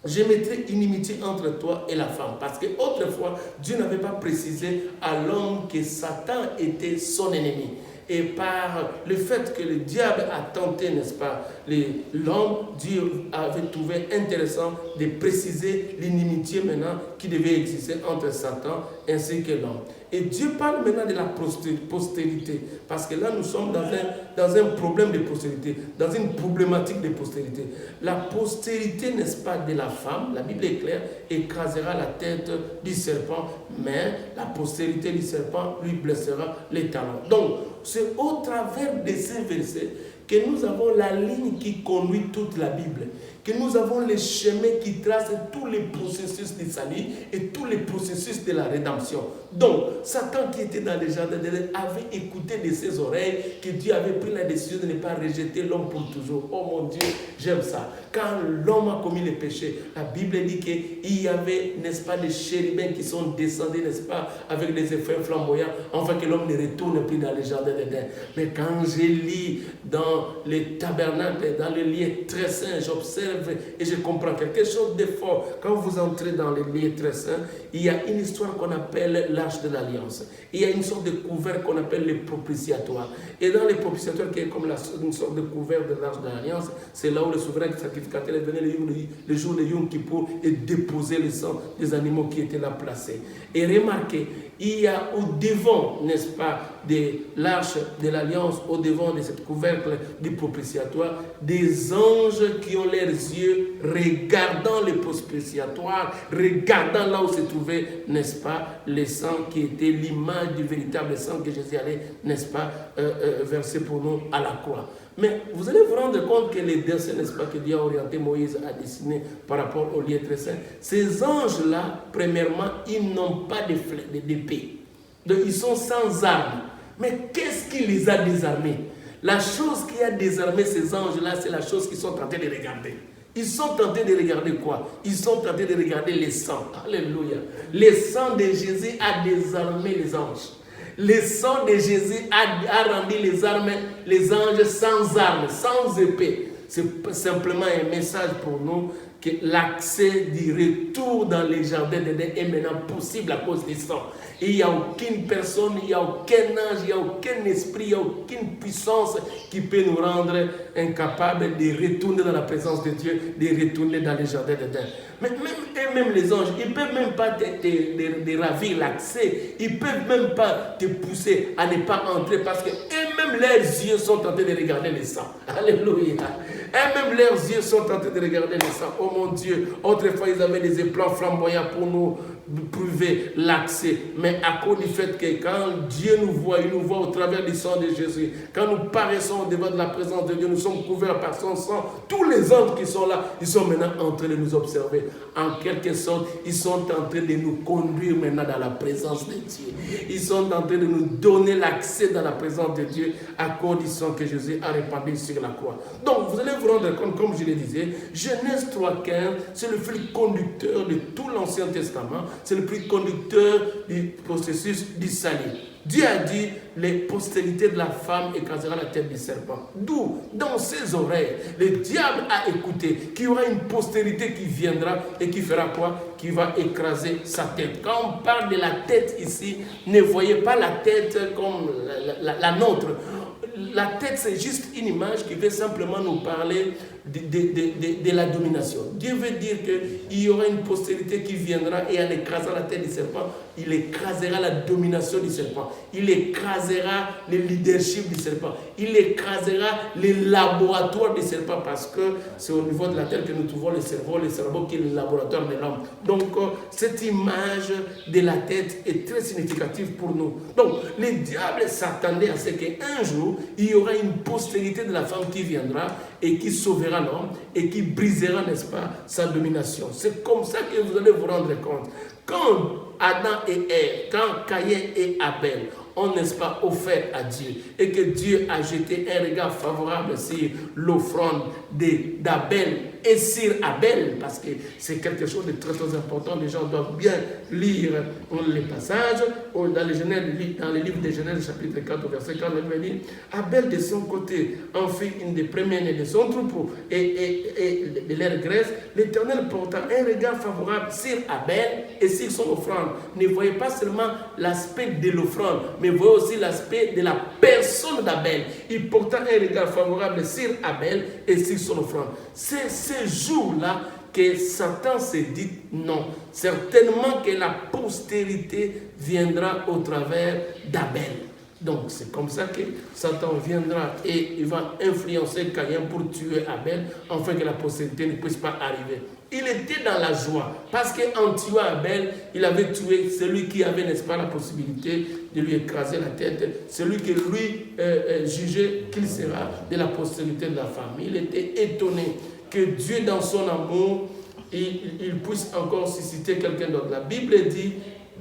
Speaker 1: je mettrai inimitié entre toi et la femme. Parce qu'autrefois, Dieu n'avait pas précisé à l'homme que Satan était son ennemi. Et par le fait que le diable a tenté, n'est-ce pas, l'homme, Dieu avait trouvé intéressant de préciser l'inimitié maintenant qui devait exister entre Satan ainsi que l'homme. Et Dieu parle maintenant de la postérité, parce que là nous sommes dans un problème de postérité, dans une problématique de postérité. La postérité, n'est-ce pas, de la femme, la Bible est claire, écrasera la tête du serpent, mais la postérité du serpent lui blessera les talons. Donc, c'est au travers de ces versets que nous avons la ligne qui conduit toute la Bible, que nous avons les chemins qui tracent tous les processus du salut et tous les processus de la rédemption. Donc, Satan qui était dans le jardin d'Éden avait écouté de ses oreilles que Dieu avait pris la décision de ne pas rejeter l'homme pour toujours. Oh mon Dieu, j'aime ça. Quand l'homme a commis le péché, la Bible dit qu'il y avait, n'est-ce pas, des chérubins qui sont descendus, n'est-ce pas, avec des effets flamboyants, afin que l'homme ne retourne plus dans le jardin d'Éden. Mais quand je lis dans les tabernacles, dans les lieux très saints, j'observe et je comprends quelque chose de fort. Quand vous entrez dans les lieux très saints, il y a une histoire qu'on appelle l'arche de l'alliance. Il y a une sorte de couvert qu'on appelle le propitiatoire. Et dans le propitiatoire, qui est comme une sorte de couvert de l'arche de l'alliance, c'est là où le souverain sacrificateur venait le jour de Yom Kippour et déposait le sang des animaux qui étaient là placés. Et remarquez, il y a au devant, n'est-ce pas,
Speaker 2: de l'arche de l'alliance, au devant de cette couvercle du propitiatoire, des anges qui ont leurs yeux regardant le propitiatoire, regardant là où se trouvait, n'est-ce pas, le sang qui était l'image du véritable sang que Jésus allait, n'est-ce pas, verser pour nous à la croix. Mais vous allez vous rendre compte que les dessins, n'est-ce pas, que Dieu a orienté Moïse à dessiner par rapport au lieu très saint, ces anges-là, premièrement, ils n'ont pas d'épée. Donc, ils sont sans armes. Mais qu'est-ce qui les a désarmés? La chose qui a désarmé ces anges-là, c'est la chose qu'ils sont tentés de regarder. Ils sont tentés de regarder quoi? Ils sont tentés de regarder les sangs. Alléluia. Le sang de Jésus a désarmé les anges. Le sang de Jésus a rendu les anges sans armes, sans épée. C'est simplement un message pour nous que l'accès du retour dans les jardins d'Éden est maintenant possible à cause du sang. Il n'y a aucune personne, il n'y a aucun ange, il n'y a aucun esprit, il n'y a aucune puissance qui peut nous rendre incapables de retourner dans la présence de Dieu, de retourner dans les jardins d'Éden. Mais même les anges, ils ne peuvent même pas te ravir l'accès, ils ne peuvent même pas te pousser à ne pas entrer parce que eux-mêmes leurs yeux sont tentés de regarder le sang. Alléluia. Eux-mêmes leurs yeux sont tentés de regarder le sang. Oh mon Dieu, autrefois ils avaient des éplats flamboyants pour nous prouver l'accès. Mais à cause du fait que quand Dieu nous voit, il nous voit au travers du sang de Jésus. Quand nous paraissons devant la présence de Dieu, nous sommes couverts par son sang. Tous les anges qui sont là, ils sont maintenant en train de nous observer. En quelque sorte, ils sont en train de nous conduire maintenant dans la présence de Dieu. Ils sont en train de nous donner l'accès dans la présence de Dieu à cause du sang que Jésus a répandu sur la croix. Donc, vous allez vous rendre compte, comme je le disais, Genèse 3,15, c'est le fil conducteur de tout l'Ancien Testament. C'est le fil conducteur du processus du salut. Dieu a dit, les postérités de la femme écrasera la tête du serpent. D'où, dans ses oreilles, le diable a écouté qu'il y aura une postérité qui viendra et qui fera quoi? Qui va écraser sa tête. Quand on parle de la tête ici, ne voyez pas la tête comme la nôtre. La tête, c'est juste une image qui veut simplement nous parler de la domination. Dieu veut dire qu'il y aura une postérité qui viendra et elle écrasera la tête du serpent. Il écrasera la domination du serpent. Il écrasera le leadership du serpent. Il écrasera les laboratoires du serpent parce que c'est au niveau de la tête que nous trouvons le cerveau qui est le laboratoire de l'homme. Donc, cette image de la tête est très significative pour nous. Donc, le diable s'attendait à ce qu'un jour, il y aura une postérité de la femme qui viendra et qui sauvera l'homme et qui brisera, n'est-ce pas, sa domination. C'est comme ça que vous allez vous rendre compte. Quand Adam et Ève, quand Caïn et Abel ont, n'est-ce pas, offert à Dieu et que Dieu a jeté un regard favorable sur l'offrande d'Abel et sur Abel, parce que c'est quelque chose de très très important, les gens doivent bien lire les passages, dans les livres de Genèse chapitre 4 verset 4, il dit, Abel de son côté en fit une des premières de son troupeau et de leur graisse, l'Éternel porta un regard favorable sur Abel et sur son offrande. Ne voyez pas seulement l'aspect de l'offrande, mais voyez aussi l'aspect de la personne d'Abel. Il porta un regard favorable sur Abel et sur son offrande. C'est ce jour-là que Satan s'est dit non. Certainement que la postérité viendra au travers d'Abel. Donc c'est comme ça que Satan viendra et il va influencer Caïn pour tuer Abel, afin que la postérité ne puisse pas arriver. Il était dans la joie, parce qu'en tuant Abel, il avait tué celui qui avait, n'est-ce pas, la possibilité de lui écraser la tête, celui que lui jugeait qu'il sera de la postérité de la femme. Il était étonné que Dieu, dans son amour, il puisse encore susciter quelqu'un d'autre. La Bible dit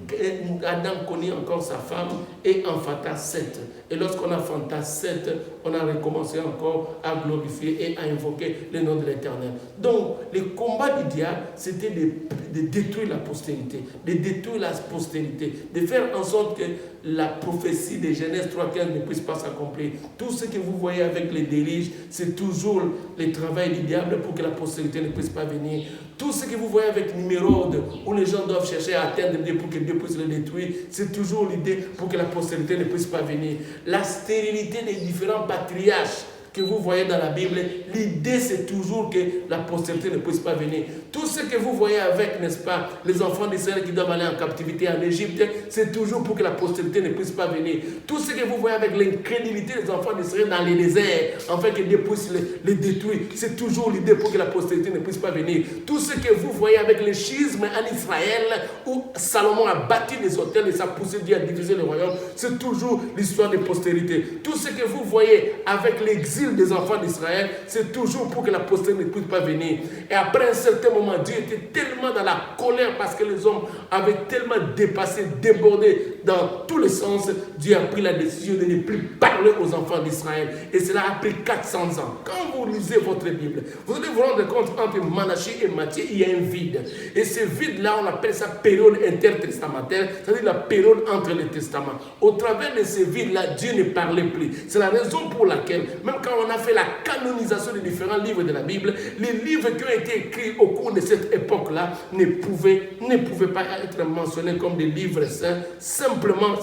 Speaker 2: qu'Adam connaît encore sa femme et enfanta Seth. Et lorsqu'on enfanta Seth, on a recommencé encore à glorifier et à invoquer le nom de l'Éternel. Donc, le combat du diable, c'était de détruire la postérité, de détruire la postérité, de faire en sorte que la prophétie de Genèse 3,15 ne puisse pas s'accomplir. Tout ce que vous voyez avec les déluges, c'est toujours le travail du diable pour que la postérité ne puisse pas venir. Tout ce que vous voyez avec Nimrod, où les gens doivent chercher à atteindre Dieu pour que Dieu puisse le détruire, c'est toujours l'idée pour que la postérité ne puisse pas venir. La stérilité des différents patriarches que vous voyez dans la Bible, l'idée c'est toujours que la postérité ne puisse pas venir. Tout ce que vous voyez avec, n'est-ce pas, les enfants d'Israël qui doivent aller en captivité en Égypte, c'est toujours pour que la postérité ne puisse pas venir. Tout ce que vous voyez avec l'incrédulité des enfants d'Israël dans les déserts, afin que Dieu puisse les détruire, c'est toujours l'idée pour que la postérité ne puisse pas venir. Tout ce que vous voyez avec le schisme en Israël, où Salomon a bâti des autels et ça a poussé Dieu à diviser le royaume, c'est toujours l'histoire de postérité. Tout ce que vous voyez avec l'exil des enfants d'Israël, c'est toujours pour que la postérité ne puisse pas venir. Et après un certain moment, Dieu était tellement dans la colère parce que les hommes avaient tellement dépassé, débordé dans tous les sens. Dieu a pris la décision de ne plus parler aux enfants d'Israël. Et cela a pris 400 ans. Quand vous lisez votre Bible, vous allez vous rendre compte qu'entre Malachie et Matthieu, il y a un vide. Et ce vide-là, on appelle ça période intertestamentaire, c'est-à-dire la période entre les testaments. Au travers de ce vide-là, Dieu ne parlait plus. C'est la raison pour laquelle, même quand on a fait la canonisation des différents livres de la Bible, les livres qui ont été écrits au cours de cette époque-là ne pouvaient pas être mentionnés comme des livres saints, simplement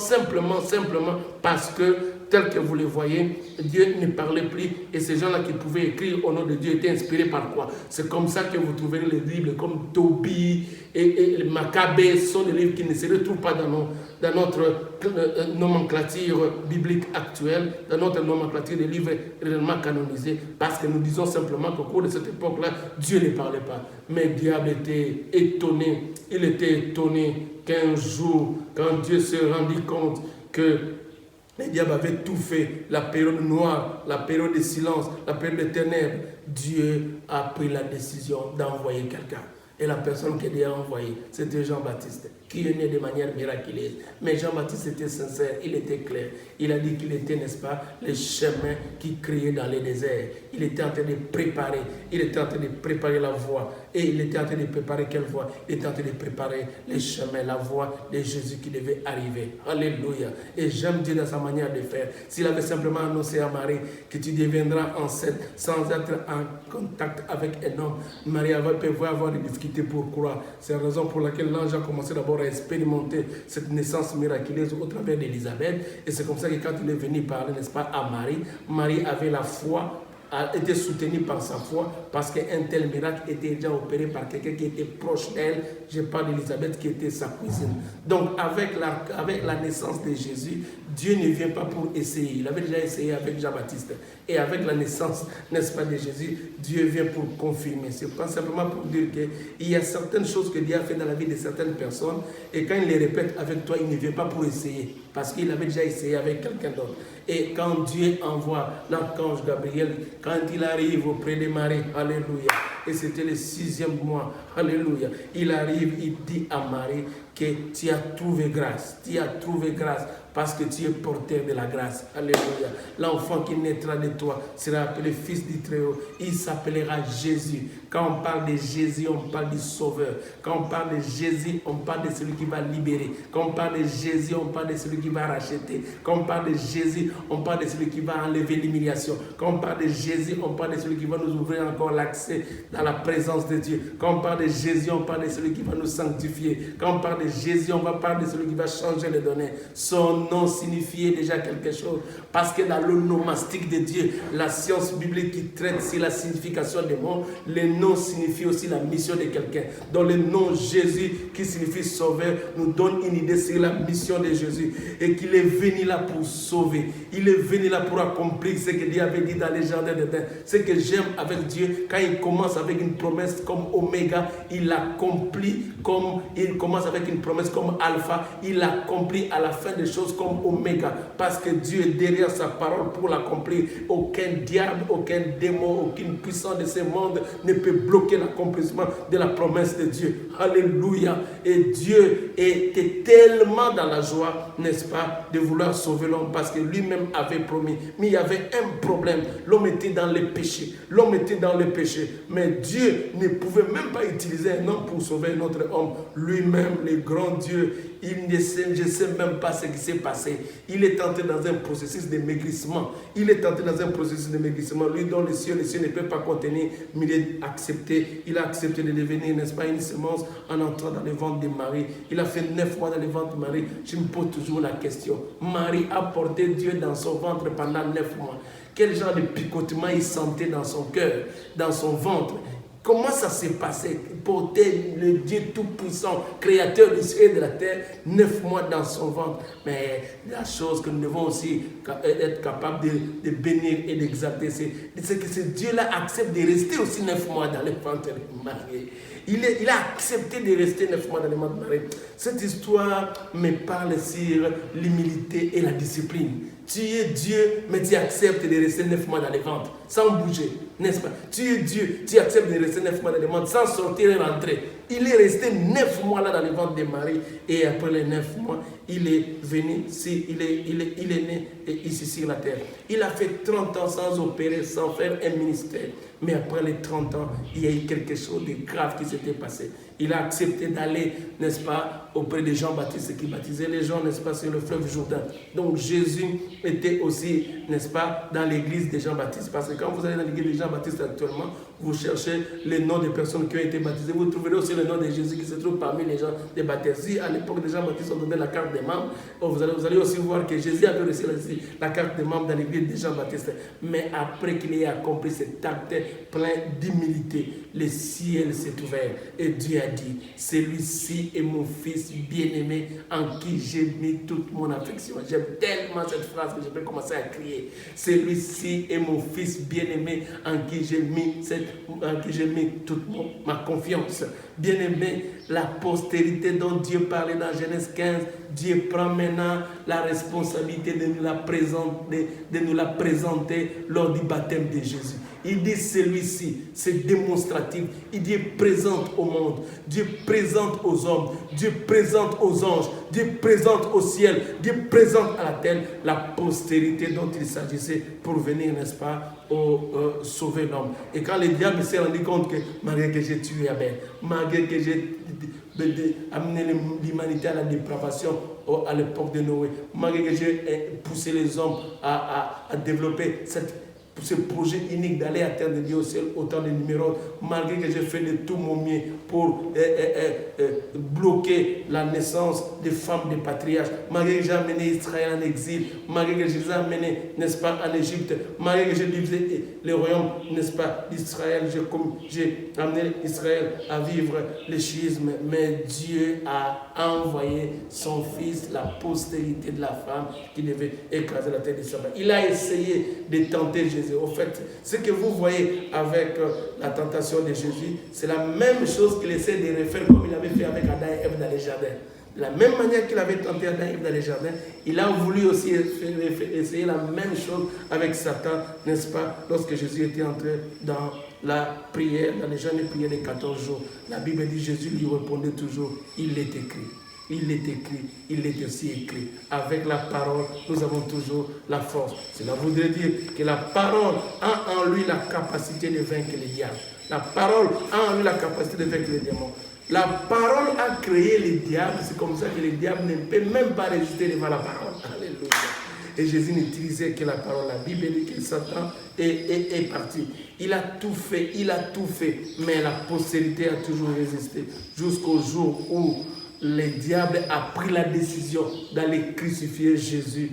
Speaker 2: parce que, tel que vous le voyez, Dieu ne parlait plus et ces gens-là qui pouvaient écrire au nom de Dieu étaient inspirés par quoi? C'est comme ça que vous trouverez les livres comme Tobie et Maccabée, ce sont des livres qui ne se retrouvent pas dans notre nomenclature biblique actuelle, dans notre nomenclature des livres réellement canonisés, parce que nous disons simplement qu'au cours de cette époque-là, Dieu ne parlait pas. Mais le diable était étonné, il était étonné qu'un jour, quand Dieu se rendit compte que le diable avait tout fait, la période noire, la période de silence, la période de ténèbres. Dieu a pris la décision d'envoyer quelqu'un. Et la personne que Dieu a envoyée, c'était Jean-Baptiste, qui est né de manière miraculeuse. Mais Jean-Baptiste était sincère, il était clair. Il a dit qu'il était, n'est-ce pas, le chemin qui criait dans les déserts. Il était en train de préparer la voie. Et il était en train de préparer quelle voie? Il était en train de préparer le chemin, la voie de Jésus qui devait arriver. Alléluia. Et j'aime Dieu dans sa manière de faire. S'il avait simplement annoncé à Marie que tu deviendras enceinte sans être en contact avec un homme, Marie peut avoir des difficultés pour croire. C'est la raison pour laquelle l'ange a commencé d'abord à expérimenter cette naissance miraculeuse au travers d'Élisabeth. Et c'est comme ça que quand il est venu parler, n'est-ce pas, à Marie, Marie avait la foi, a été soutenue par sa foi, parce qu'un tel miracle était déjà opéré par quelqu'un qui était proche d'elle. Je parle d'Élisabeth qui était sa cousine. Donc avec la naissance de Jésus, Dieu ne vient pas pour essayer. Il avait déjà essayé avec Jean-Baptiste. Et avec la naissance, n'est-ce pas, de Jésus, Dieu vient pour confirmer. C'est pas simplement pour dire qu'il y a certaines choses que Dieu a fait dans la vie de certaines personnes, et quand il les répète avec toi, il ne vient pas pour essayer, parce qu'il avait déjà essayé avec quelqu'un d'autre. Et quand Dieu envoie l'archange Gabriel, quand il arrive auprès de Marie, alléluia, et c'était le 6e mois, alléluia, il arrive, il dit à Marie que tu as trouvé grâce, parce que tu es porteur de la grâce. Alléluia. L'enfant qui naîtra de toi sera appelé fils du Très-Haut. Il s'appellera Jésus. Quand on parle de Jésus, on parle du Sauveur. Quand on parle de Jésus, on parle de celui qui va libérer. Quand on parle de Jésus, on parle de celui qui va racheter. Quand on parle de Jésus, on parle de celui qui va enlever l'humiliation. Quand on parle de Jésus, on parle de celui qui va nous ouvrir encore l'accès dans la présence de Dieu. Quand on parle de Jésus, on parle de celui qui va nous sanctifier. Quand on parle de Jésus, on va parler de celui qui va changer les données. Son nom signifiait déjà quelque chose, parce que dans le nomastique de Dieu, la science biblique qui traite sur la signification des mots, le nom signifie aussi la mission de quelqu'un. Donc le nom Jésus, qui signifie sauveur, nous donne une idée sur la mission de Jésus, et qu'il est venu là pour sauver. Il est venu là pour accomplir ce que Dieu avait dit dans les jardins d'Éden. Ce que j'aime avec Dieu, quand il commence avec une promesse comme Oméga, il accomplit comme il commence avec une promesse comme Alpha, il accomplit à la fin des choses comme Oméga, parce que Dieu est derrière sa parole pour l'accomplir. Aucun diable, aucun démon, aucune puissance de ce monde ne peut bloquer l'accomplissement de la promesse de Dieu. Alléluia. Et Dieu était tellement dans la joie, n'est-ce pas, de vouloir sauver l'homme, parce que lui-même avait promis. Mais il y avait un problème. L'homme était dans le péché. L'homme était dans le péché. Mais Dieu ne pouvait même pas utiliser un homme pour sauver un autre homme. Lui-même, le grand Dieu, je ne sais même pas ce qui s'est passé. Il est entré dans un processus de maigrissement. Il Lui dont les cieux ne peuvent pas contenir, mais il a accepté de devenir, n'est-ce pas, une semence en entrant dans le ventre de Marie. Il a fait 9 mois dans le ventre de Marie. Je me pose toujours la question. Marie a porté Dieu dans son ventre pendant 9 mois. Quel genre de picotement il sentait dans son cœur, dans son ventre? Comment ça s'est passé? Porter le Dieu Tout-Puissant, créateur du ciel et de la terre, 9 mois dans son ventre. Mais la chose que nous devons aussi être capables de bénir et d'exalter, c'est que ce Dieu-là accepte de rester aussi 9 mois dans le ventre de Marie. Il a accepté de rester 9 mois dans le ventre de Marie. Cette histoire me parle sur l'humilité et la discipline. Tu es Dieu, mais tu acceptes de rester 9 mois dans les ventres, sans bouger, n'est-ce pas? Tu es Dieu, tu acceptes de rester 9 mois dans les ventres, sans sortir et rentrer. Il est resté 9 mois là dans les ventres de Marie, et après les 9 mois, il est venu, il est né ici sur la terre. Il a fait 30 ans sans opérer, sans faire un ministère. Mais après les 30 ans, il y a eu quelque chose de grave qui s'était passé. Il a accepté d'aller, n'est-ce pas, auprès de Jean-Baptiste qui baptisait les gens, n'est-ce pas, sur le fleuve Jourdain. Donc Jésus était aussi, n'est-ce pas, dans l'église de Jean-Baptiste. Parce que quand vous allez dans l'église de Jean-Baptiste actuellement, vous cherchez les noms des personnes qui ont été baptisées. Vous trouverez aussi le nom de Jésus qui se trouve parmi les gens des baptisés. À l'époque de Jean-Baptiste, on donnait la carte des membres. Vous allez aussi voir que Jésus avait reçu la carte des membres dans l'église de Jean-Baptiste. Mais après qu'il ait accompli cet acte plein d'humilité, le ciel s'est ouvert et Dieu a dit, celui-ci est mon fils bien-aimé en qui j'ai mis toute mon affection. J'aime tellement cette phrase que je peux commencer à crier. Celui-ci est mon fils bien-aimé en qui j'ai mis toute ma confiance. Bien-aimé, la postérité dont Dieu parlait dans Genèse 15, Dieu prend maintenant la responsabilité de nous la présenter lors du baptême de Jésus. Il dit celui-ci, c'est démonstratif. Il dit présente au monde, Dieu présente aux hommes, Dieu présente aux anges, Dieu présente au ciel, Dieu présente à la terre la postérité dont il s'agissait pour venir, n'est-ce pas, sauver l'homme. Et quand le diable s'est rendu compte que malgré que j'ai tué Abel, malgré que j'ai amené l'humanité à la dépravation à l'époque de Noé, malgré que j'ai poussé les hommes à développer ce projet unique d'aller à terre de Dieu au ciel, autant de numéros, malgré que j'ai fait de tout mon mieux pour bloquer la naissance des femmes des patriarches, malgré que j'ai amené Israël en exil, malgré que je les ai amenés, n'est-ce pas, en Égypte, malgré que j'ai divisé le royaume, n'est-ce pas, d'Israël, j'ai amené Israël à vivre le schisme, mais Dieu a envoyé son fils, la postérité de la femme, qui devait écraser la terre d'Israël. Il a essayé de tenter Jésus. Au fait, ce que vous voyez avec la tentation de Jésus, c'est la même chose qu'il essaie de refaire comme il avait fait avec Adam et Ève dans les jardins. De la même manière qu'il avait tenté Adam et Ève dans les jardins, il a voulu aussi essayer la même chose avec Satan, n'est-ce pas, lorsque Jésus était entré dans la prière, dans les jeûnes et prières de 14 jours. La Bible dit, Jésus lui répondait toujours, il est écrit. Il est écrit, il est aussi écrit. Avec la parole, nous avons toujours la force. Cela voudrait dire que la parole a en lui la capacité de vaincre les diables. La parole a en lui la capacité de vaincre les démons. La parole a créé les diables. C'est comme ça que les diables ne peuvent même pas résister devant la parole. Alléluia. Et Jésus n'utilisait que la parole. La Bible dit que Satan est parti. Il a tout fait, mais la postérité a toujours résisté. Jusqu'au jour où le diable a pris la décision d'aller crucifier Jésus,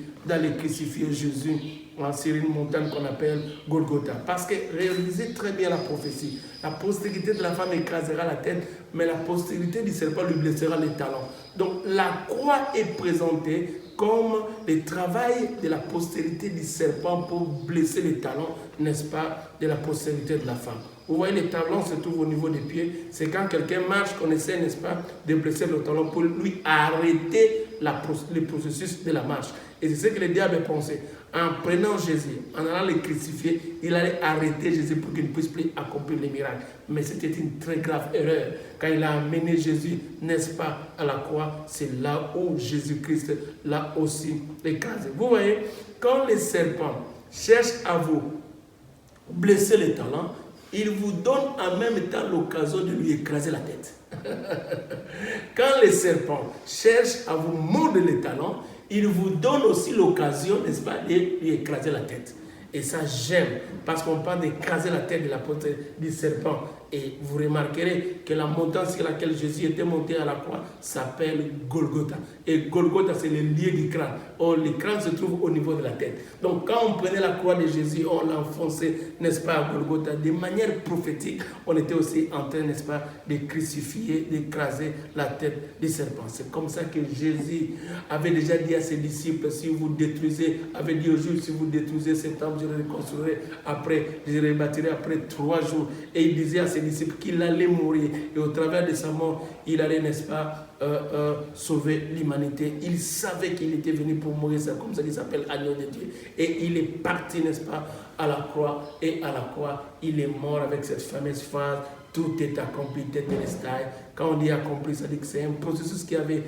Speaker 2: sur une montagne qu'on appelle Golgotha. Parce que réalisez très bien la prophétie. La postérité de la femme écrasera la tête, mais la postérité du serpent lui blessera les talons. Donc la croix est présentée comme le travail de la postérité du serpent pour blesser les talons, n'est-ce pas, de la postérité de la femme. Vous voyez, les talons se trouvent au niveau des pieds. C'est quand quelqu'un marche qu'on essaie, n'est-ce pas, de blesser le talon pour lui arrêter le processus de la marche. Et c'est ce que le diable pensait. En prenant Jésus, en allant le crucifier, il allait arrêter Jésus pour qu'il ne puisse plus accomplir les miracles. Mais c'était une très grave erreur. Quand il a amené Jésus, n'est-ce pas, à la croix, c'est là où Jésus-Christ l'a aussi écrasé. Vous voyez, quand les serpents cherchent à vous blesser les talons, il vous donne en même temps l'occasion de lui écraser la tête. Quand les serpents cherchent à vous mordre les talons, il vous donne aussi l'occasion, n'est-ce pas, de lui écraser la tête. Et ça, j'aime, parce qu'on parle d'écraser la tête de la porte du serpent. Et vous remarquerez que la montagne sur laquelle Jésus était monté à la croix s'appelle Golgotha. Et Golgotha, c'est le lieu du crâne. Or, le crâne se trouve au niveau de la tête. Donc, quand on prenait la croix de Jésus, on l'enfonçait, n'est-ce pas, à Golgotha. De manière prophétique, on était aussi en train, n'est-ce pas, de crucifier, d'écraser la tête du serpent. C'est comme ça que Jésus avait déjà dit à ses disciples, si vous détruisez, avait dit aux Juifs, si vous détruisez cet temple, je le reconstruirai après, je le rebâtirai après 3 jours. Et il disait à ses disciples qu'il allait mourir. Et au travers de sa mort, il allait, n'est-ce pas, sauver l'humanité. Il savait qu'il était venu pour mourir. C'est comme ça qu'il s'appelle Agneau de Dieu. Et il est parti, n'est-ce pas, à la croix. Et à la croix, il est mort avec cette fameuse phrase, tout est accompli, tetelestai. Quand on dit accompli, ça dit que c'est un processus qui avait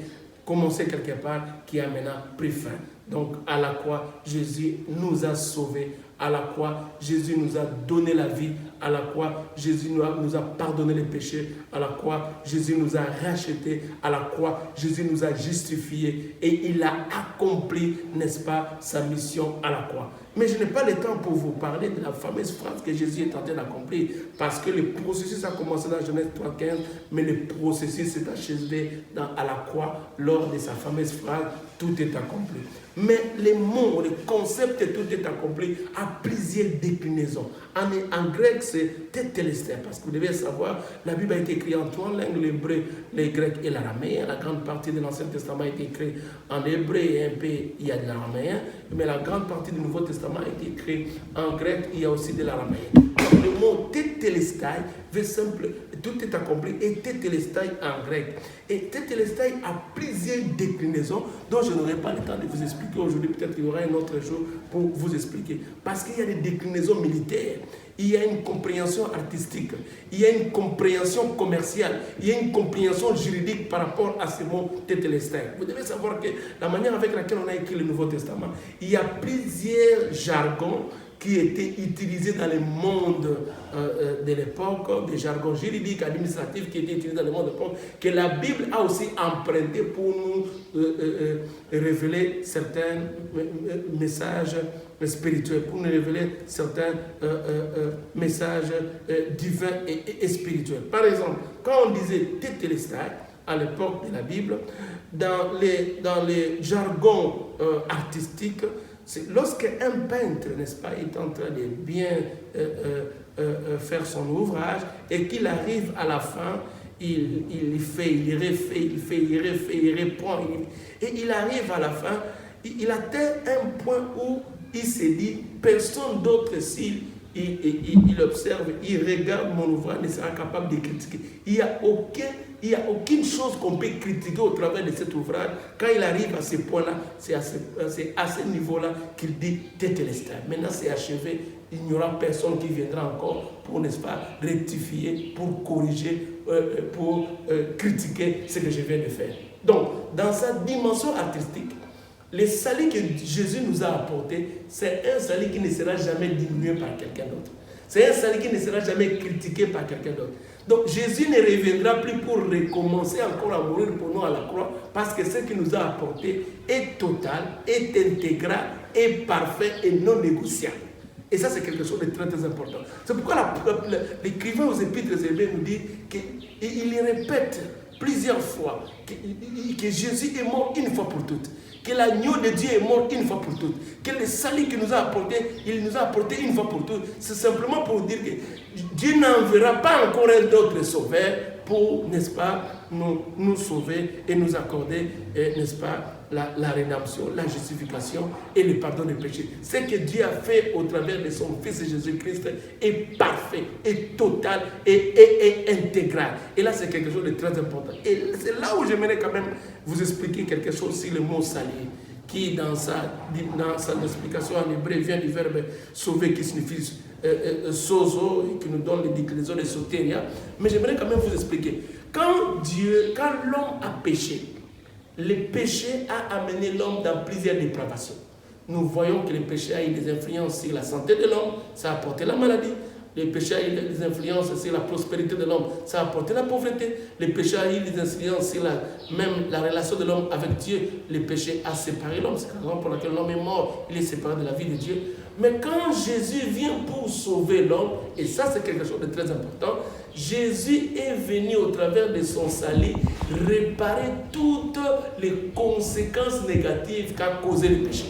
Speaker 2: commencé quelque part, qui a maintenant pris fin. Donc, à la croix, Jésus nous a sauvés. À la croix, Jésus nous a donné la vie. À la croix, Jésus nous a pardonné les péchés. À la croix, Jésus nous a rachetés. À la croix, Jésus nous a justifiés. Et il a accompli, n'est-ce pas, sa mission à la croix. Mais je n'ai pas le temps pour vous parler de la fameuse phrase que Jésus est en train d'accomplir. Parce que le processus a commencé dans Genèse 3,15, mais le processus s'est achevé à la croix lors de sa fameuse phrase « Tout est accompli ». Mais les mots, le concept « Tout est accompli » a plusieurs déclinaisons. En grec, c'est tetelestai, parce que vous devez savoir, la Bible a été écrite en 3 langues, l'hébreu, le grec et l'araméen. La grande partie de l'Ancien Testament a été écrite en hébreu et un peu, il y a de l'araméen. Mais la grande partie du Nouveau Testament a été écrite en grec, il y a aussi de l'araméen. Donc le mot tetelestai veut simple, tout est accompli, et tetelestai en grec. Et tetelestai a plusieurs déclinaisons dont je n'aurai pas le temps de vous expliquer aujourd'hui. Peut-être qu'il y aura un autre jour pour vous expliquer. Parce qu'il y a des déclinaisons militaires, il y a une compréhension artistique, il y a une compréhension commerciale, il y a une compréhension juridique par rapport à ce mot tetelestai. Vous devez savoir que la manière avec laquelle on a écrit le Nouveau Testament, il y a plusieurs jargons qui étaient utilisés dans le monde de l'époque, des jargons juridiques, administratifs qui étaient utilisés dans le monde de l'époque, que la Bible a aussi emprunté pour nous révéler certains messages spirituels, pour nous révéler certains messages divins et spirituels. Par exemple, quand on disait tetelestai, à l'époque de la Bible, dans les jargons artistiques, c'est lorsqu'un peintre, n'est-ce pas, est en train de bien faire son ouvrage et qu'il arrive à la fin, il fait, il refait, il fait, il refait, il reprend, et il arrive à la fin, il atteint un point où il s'est dit, personne d'autre s'il il observe, il regarde mon ouvrage, ne sera capable de critiquer. Il n'y a aucune chose qu'on peut critiquer au travers de cet ouvrage. Quand il arrive à ce point-là, c'est à ce niveau-là qu'il dit tetelestai. Maintenant, c'est achevé. Il n'y aura personne qui viendra encore pour, n'est-ce pas, rectifier, pour corriger, pour critiquer ce que je viens de faire. Donc, dans sa dimension artistique, le salut que Jésus nous a apporté, c'est un salut qui ne sera jamais diminué par quelqu'un d'autre. C'est un salut qui ne sera jamais critiqué par quelqu'un d'autre. Donc Jésus ne reviendra plus pour recommencer encore à mourir pour nous à la croix, parce que ce qu'il nous a apporté est total, est intégral, est parfait et non négociable. Et ça, c'est quelque chose de très très important. C'est pourquoi l'écrivain aux Épîtres aux Hébreux nous dit qu'il répète plusieurs fois que Jésus est mort une fois pour toutes, que l'agneau de Dieu est mort une fois pour toutes, que le salut qu'il nous a apporté, il nous a apporté une fois pour toutes. C'est simplement pour dire que Dieu n'enverra pas encore un autre sauveur pour, n'est-ce pas, nous sauver et nous accorder, n'est-ce pas, la rédemption, la justification et le pardon des péchés. Ce que Dieu a fait au travers de son Fils Jésus-Christ est parfait, est total et intégral. Et là, c'est quelque chose de très important. Et c'est là où j'aimerais quand même vous expliquer quelque chose sur le mot salut, qui dans sa explication en hébreu vient du verbe sauver qui signifie sozo, et qui nous donne les déclinaisons de soteria. Mais j'aimerais quand même vous expliquer. Quand l'homme a péché, le péché a amené l'homme dans plusieurs dépravations. Nous voyons que le péché a eu des influences sur la santé de l'homme, ça a apporté la maladie. Le péché a eu des influences sur la prospérité de l'homme, ça a apporté la pauvreté. Le péché a eu des influences sur même la relation de l'homme avec Dieu. Le péché a séparé l'homme, c'est la raison pour laquelle l'homme est mort, il est séparé de la vie de Dieu. Mais quand Jésus vient pour sauver l'homme, et ça c'est quelque chose de très important, Jésus est venu au travers de son salut réparer toutes les conséquences négatives qu'a causé le péché.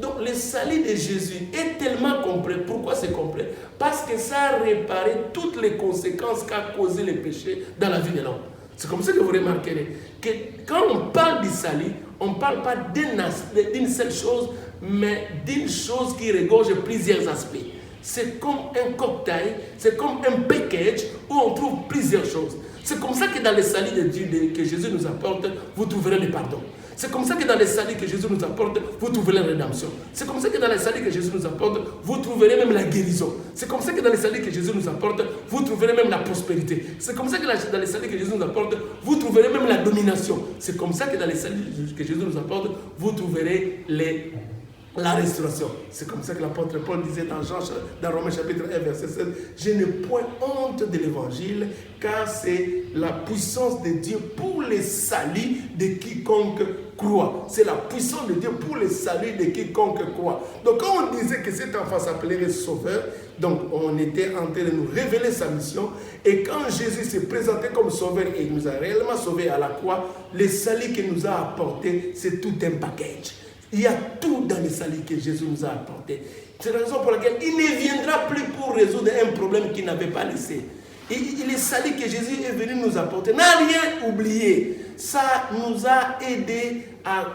Speaker 2: Donc le salut de Jésus est tellement complet. Pourquoi c'est complet? Parce que ça a réparé toutes les conséquences qu'a causé le péché dans la vie de l'homme. C'est comme ça que vous remarquerez que quand on parle du salut, on ne parle pas d'une seule chose, mais d'une chose qui regorge plusieurs aspects. C'est comme un cocktail, c'est comme un package où on trouve plusieurs choses. C'est comme ça que dans le salut de Dieu que Jésus nous apporte, vous trouverez le pardon. C'est comme ça que dans le salut que Jésus nous apporte, vous trouverez la rédemption. C'est comme ça que dans le salut que Jésus nous apporte, vous trouverez même la guérison. C'est comme ça que dans le salut que Jésus nous apporte, vous trouverez même la prospérité. C'est comme ça que dans le salut que Jésus nous apporte, vous trouverez même la domination. C'est comme ça que dans le salut que Jésus nous apporte, vous trouverez la restauration. C'est comme ça que l'apôtre Paul disait dans Romains chapitre 1 verset 16, je n'ai point honte de l'évangile, car c'est la puissance de Dieu pour le salut de quiconque croit. C'est la puissance de Dieu pour le salut de quiconque croit. Donc quand on disait que cet enfant s'appelait sauveur, donc on était en train de nous révéler sa mission, et quand Jésus s'est présenté comme sauveur et il nous a réellement sauvés à la croix, le salut qu'il nous a apporté, c'est tout un package. Il y a tout dans le salut que Jésus nous a apporté. C'est la raison pour laquelle il ne viendra plus pour résoudre un problème qu'il n'avait pas laissé. Et le salut que Jésus est venu nous apporter n'a rien oublié. Ça nous a aidé à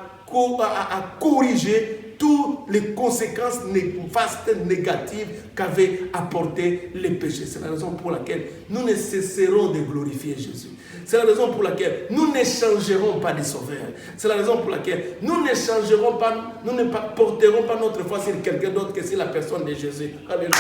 Speaker 2: corriger toutes les conséquences néfastes, négatives qu'avait apporté le péché. C'est la raison pour laquelle nous ne cesserons de glorifier Jésus. C'est la raison pour laquelle nous ne changerons pas de sauveur. C'est la raison pour laquelle nous ne changerons pas, nous ne porterons pas notre foi sur quelqu'un d'autre que sur la personne de Jésus. Alléluia.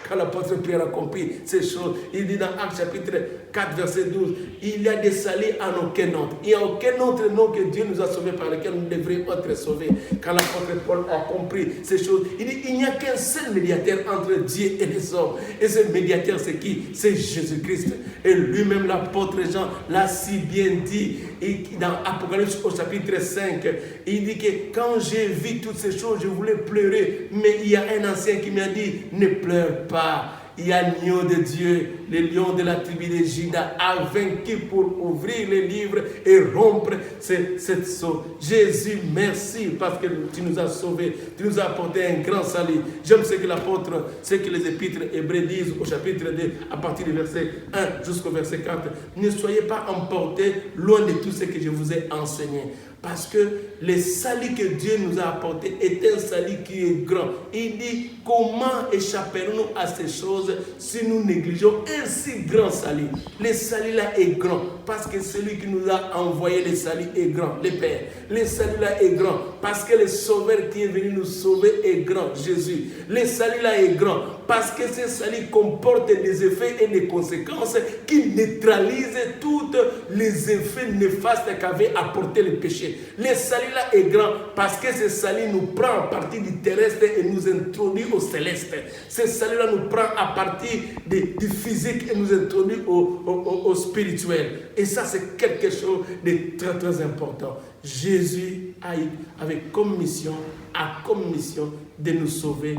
Speaker 2: Quand l'apôtre Pierre a compris ces choses, il dit dans Actes chapitre 4 verset 12, il y a des saluts en aucun autre. Il n'y a aucun autre nom que Dieu nous a sauvés par lequel nous devrions être sauvés. Quand l'apôtre Paul a compris ces choses, il dit il n'y a qu'un seul médiateur entre Dieu et les hommes. Et ce médiateur c'est qui? C'est Jésus-Christ. Et lui-même l'apôtre Jean l'a si bien dit. Et dans Apocalypse au chapitre 5, il dit que quand j'ai vu toutes ces choses, je voulais pleurer. Mais il y a un ancien qui m'a dit, ne pleure pas. Il y a l'agneau de Dieu, le lion de la tribu de Juda, a vaincu pour ouvrir les livres et rompre cette sceau. Jésus, merci parce que tu nous as sauvés, tu nous as apporté un grand salut. J'aime ce que l'apôtre, ce que les épîtres hébreux disent au chapitre 2, à partir du verset 1 jusqu'au verset 4. Ne soyez pas emportés loin de tout ce que je vous ai enseigné. Parce que le salut que Dieu nous a apporté est un salut qui est grand. Il dit, comment échapperons-nous à ces choses si nous négligeons un si grand salut? Le salut là est grand parce que celui qui nous a envoyé le salut est grand, le Père. Le salut là est grand parce que le Sauveur qui est venu nous sauver est grand, Jésus. Le salut là est grand parce que ce salut comporte des effets et des conséquences qui neutralisent tous les effets néfastes qu'avait apporté le péché. Le salut là est grand parce que ce salut nous prend à partir du terrestre et nous introduit au céleste. Ce salut là nous prend à partir du physique et nous introduit au spirituel. Et ça c'est quelque chose de très très important. Jésus avait comme mission de nous sauver.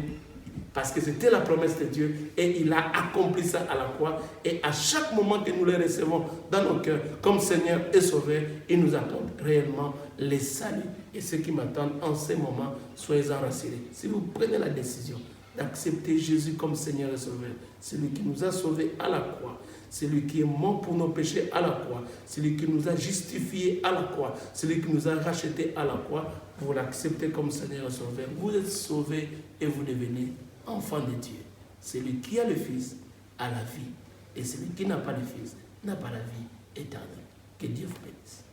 Speaker 2: Parce que c'était la promesse de Dieu et il a accompli ça à la croix. Et à chaque moment que nous le recevons dans nos cœurs comme Seigneur et Sauveur, il nous apporte réellement les saluts. Et ceux qui m'attendent en ce moment, soyez-en rassurés. Si vous prenez la décision d'accepter Jésus comme Seigneur et Sauveur, celui qui nous a sauvés à la croix, celui qui est mort pour nos péchés à la croix, celui qui nous a justifiés à la croix, celui qui nous a rachetés à la croix, vous l'acceptez comme Seigneur et Sauveur. Vous êtes sauvés et vous devenez enfant de Dieu. Celui qui a le Fils a la vie. Et celui qui n'a pas le Fils n'a pas la vie éternelle. Que Dieu vous bénisse.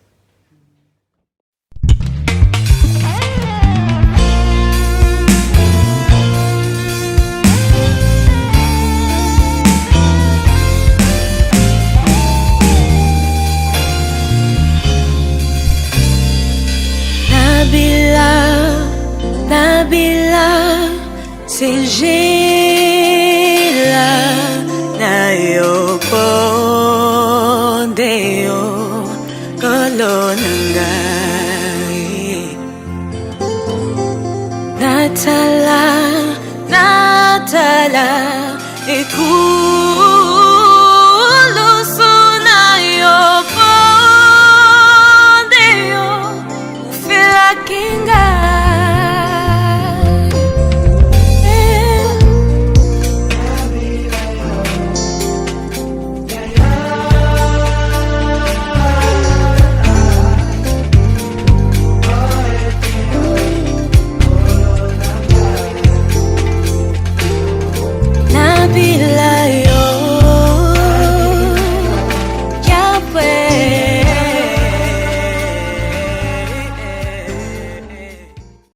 Speaker 3: Nabila, Sejela na yo pondeo kolonangai Natala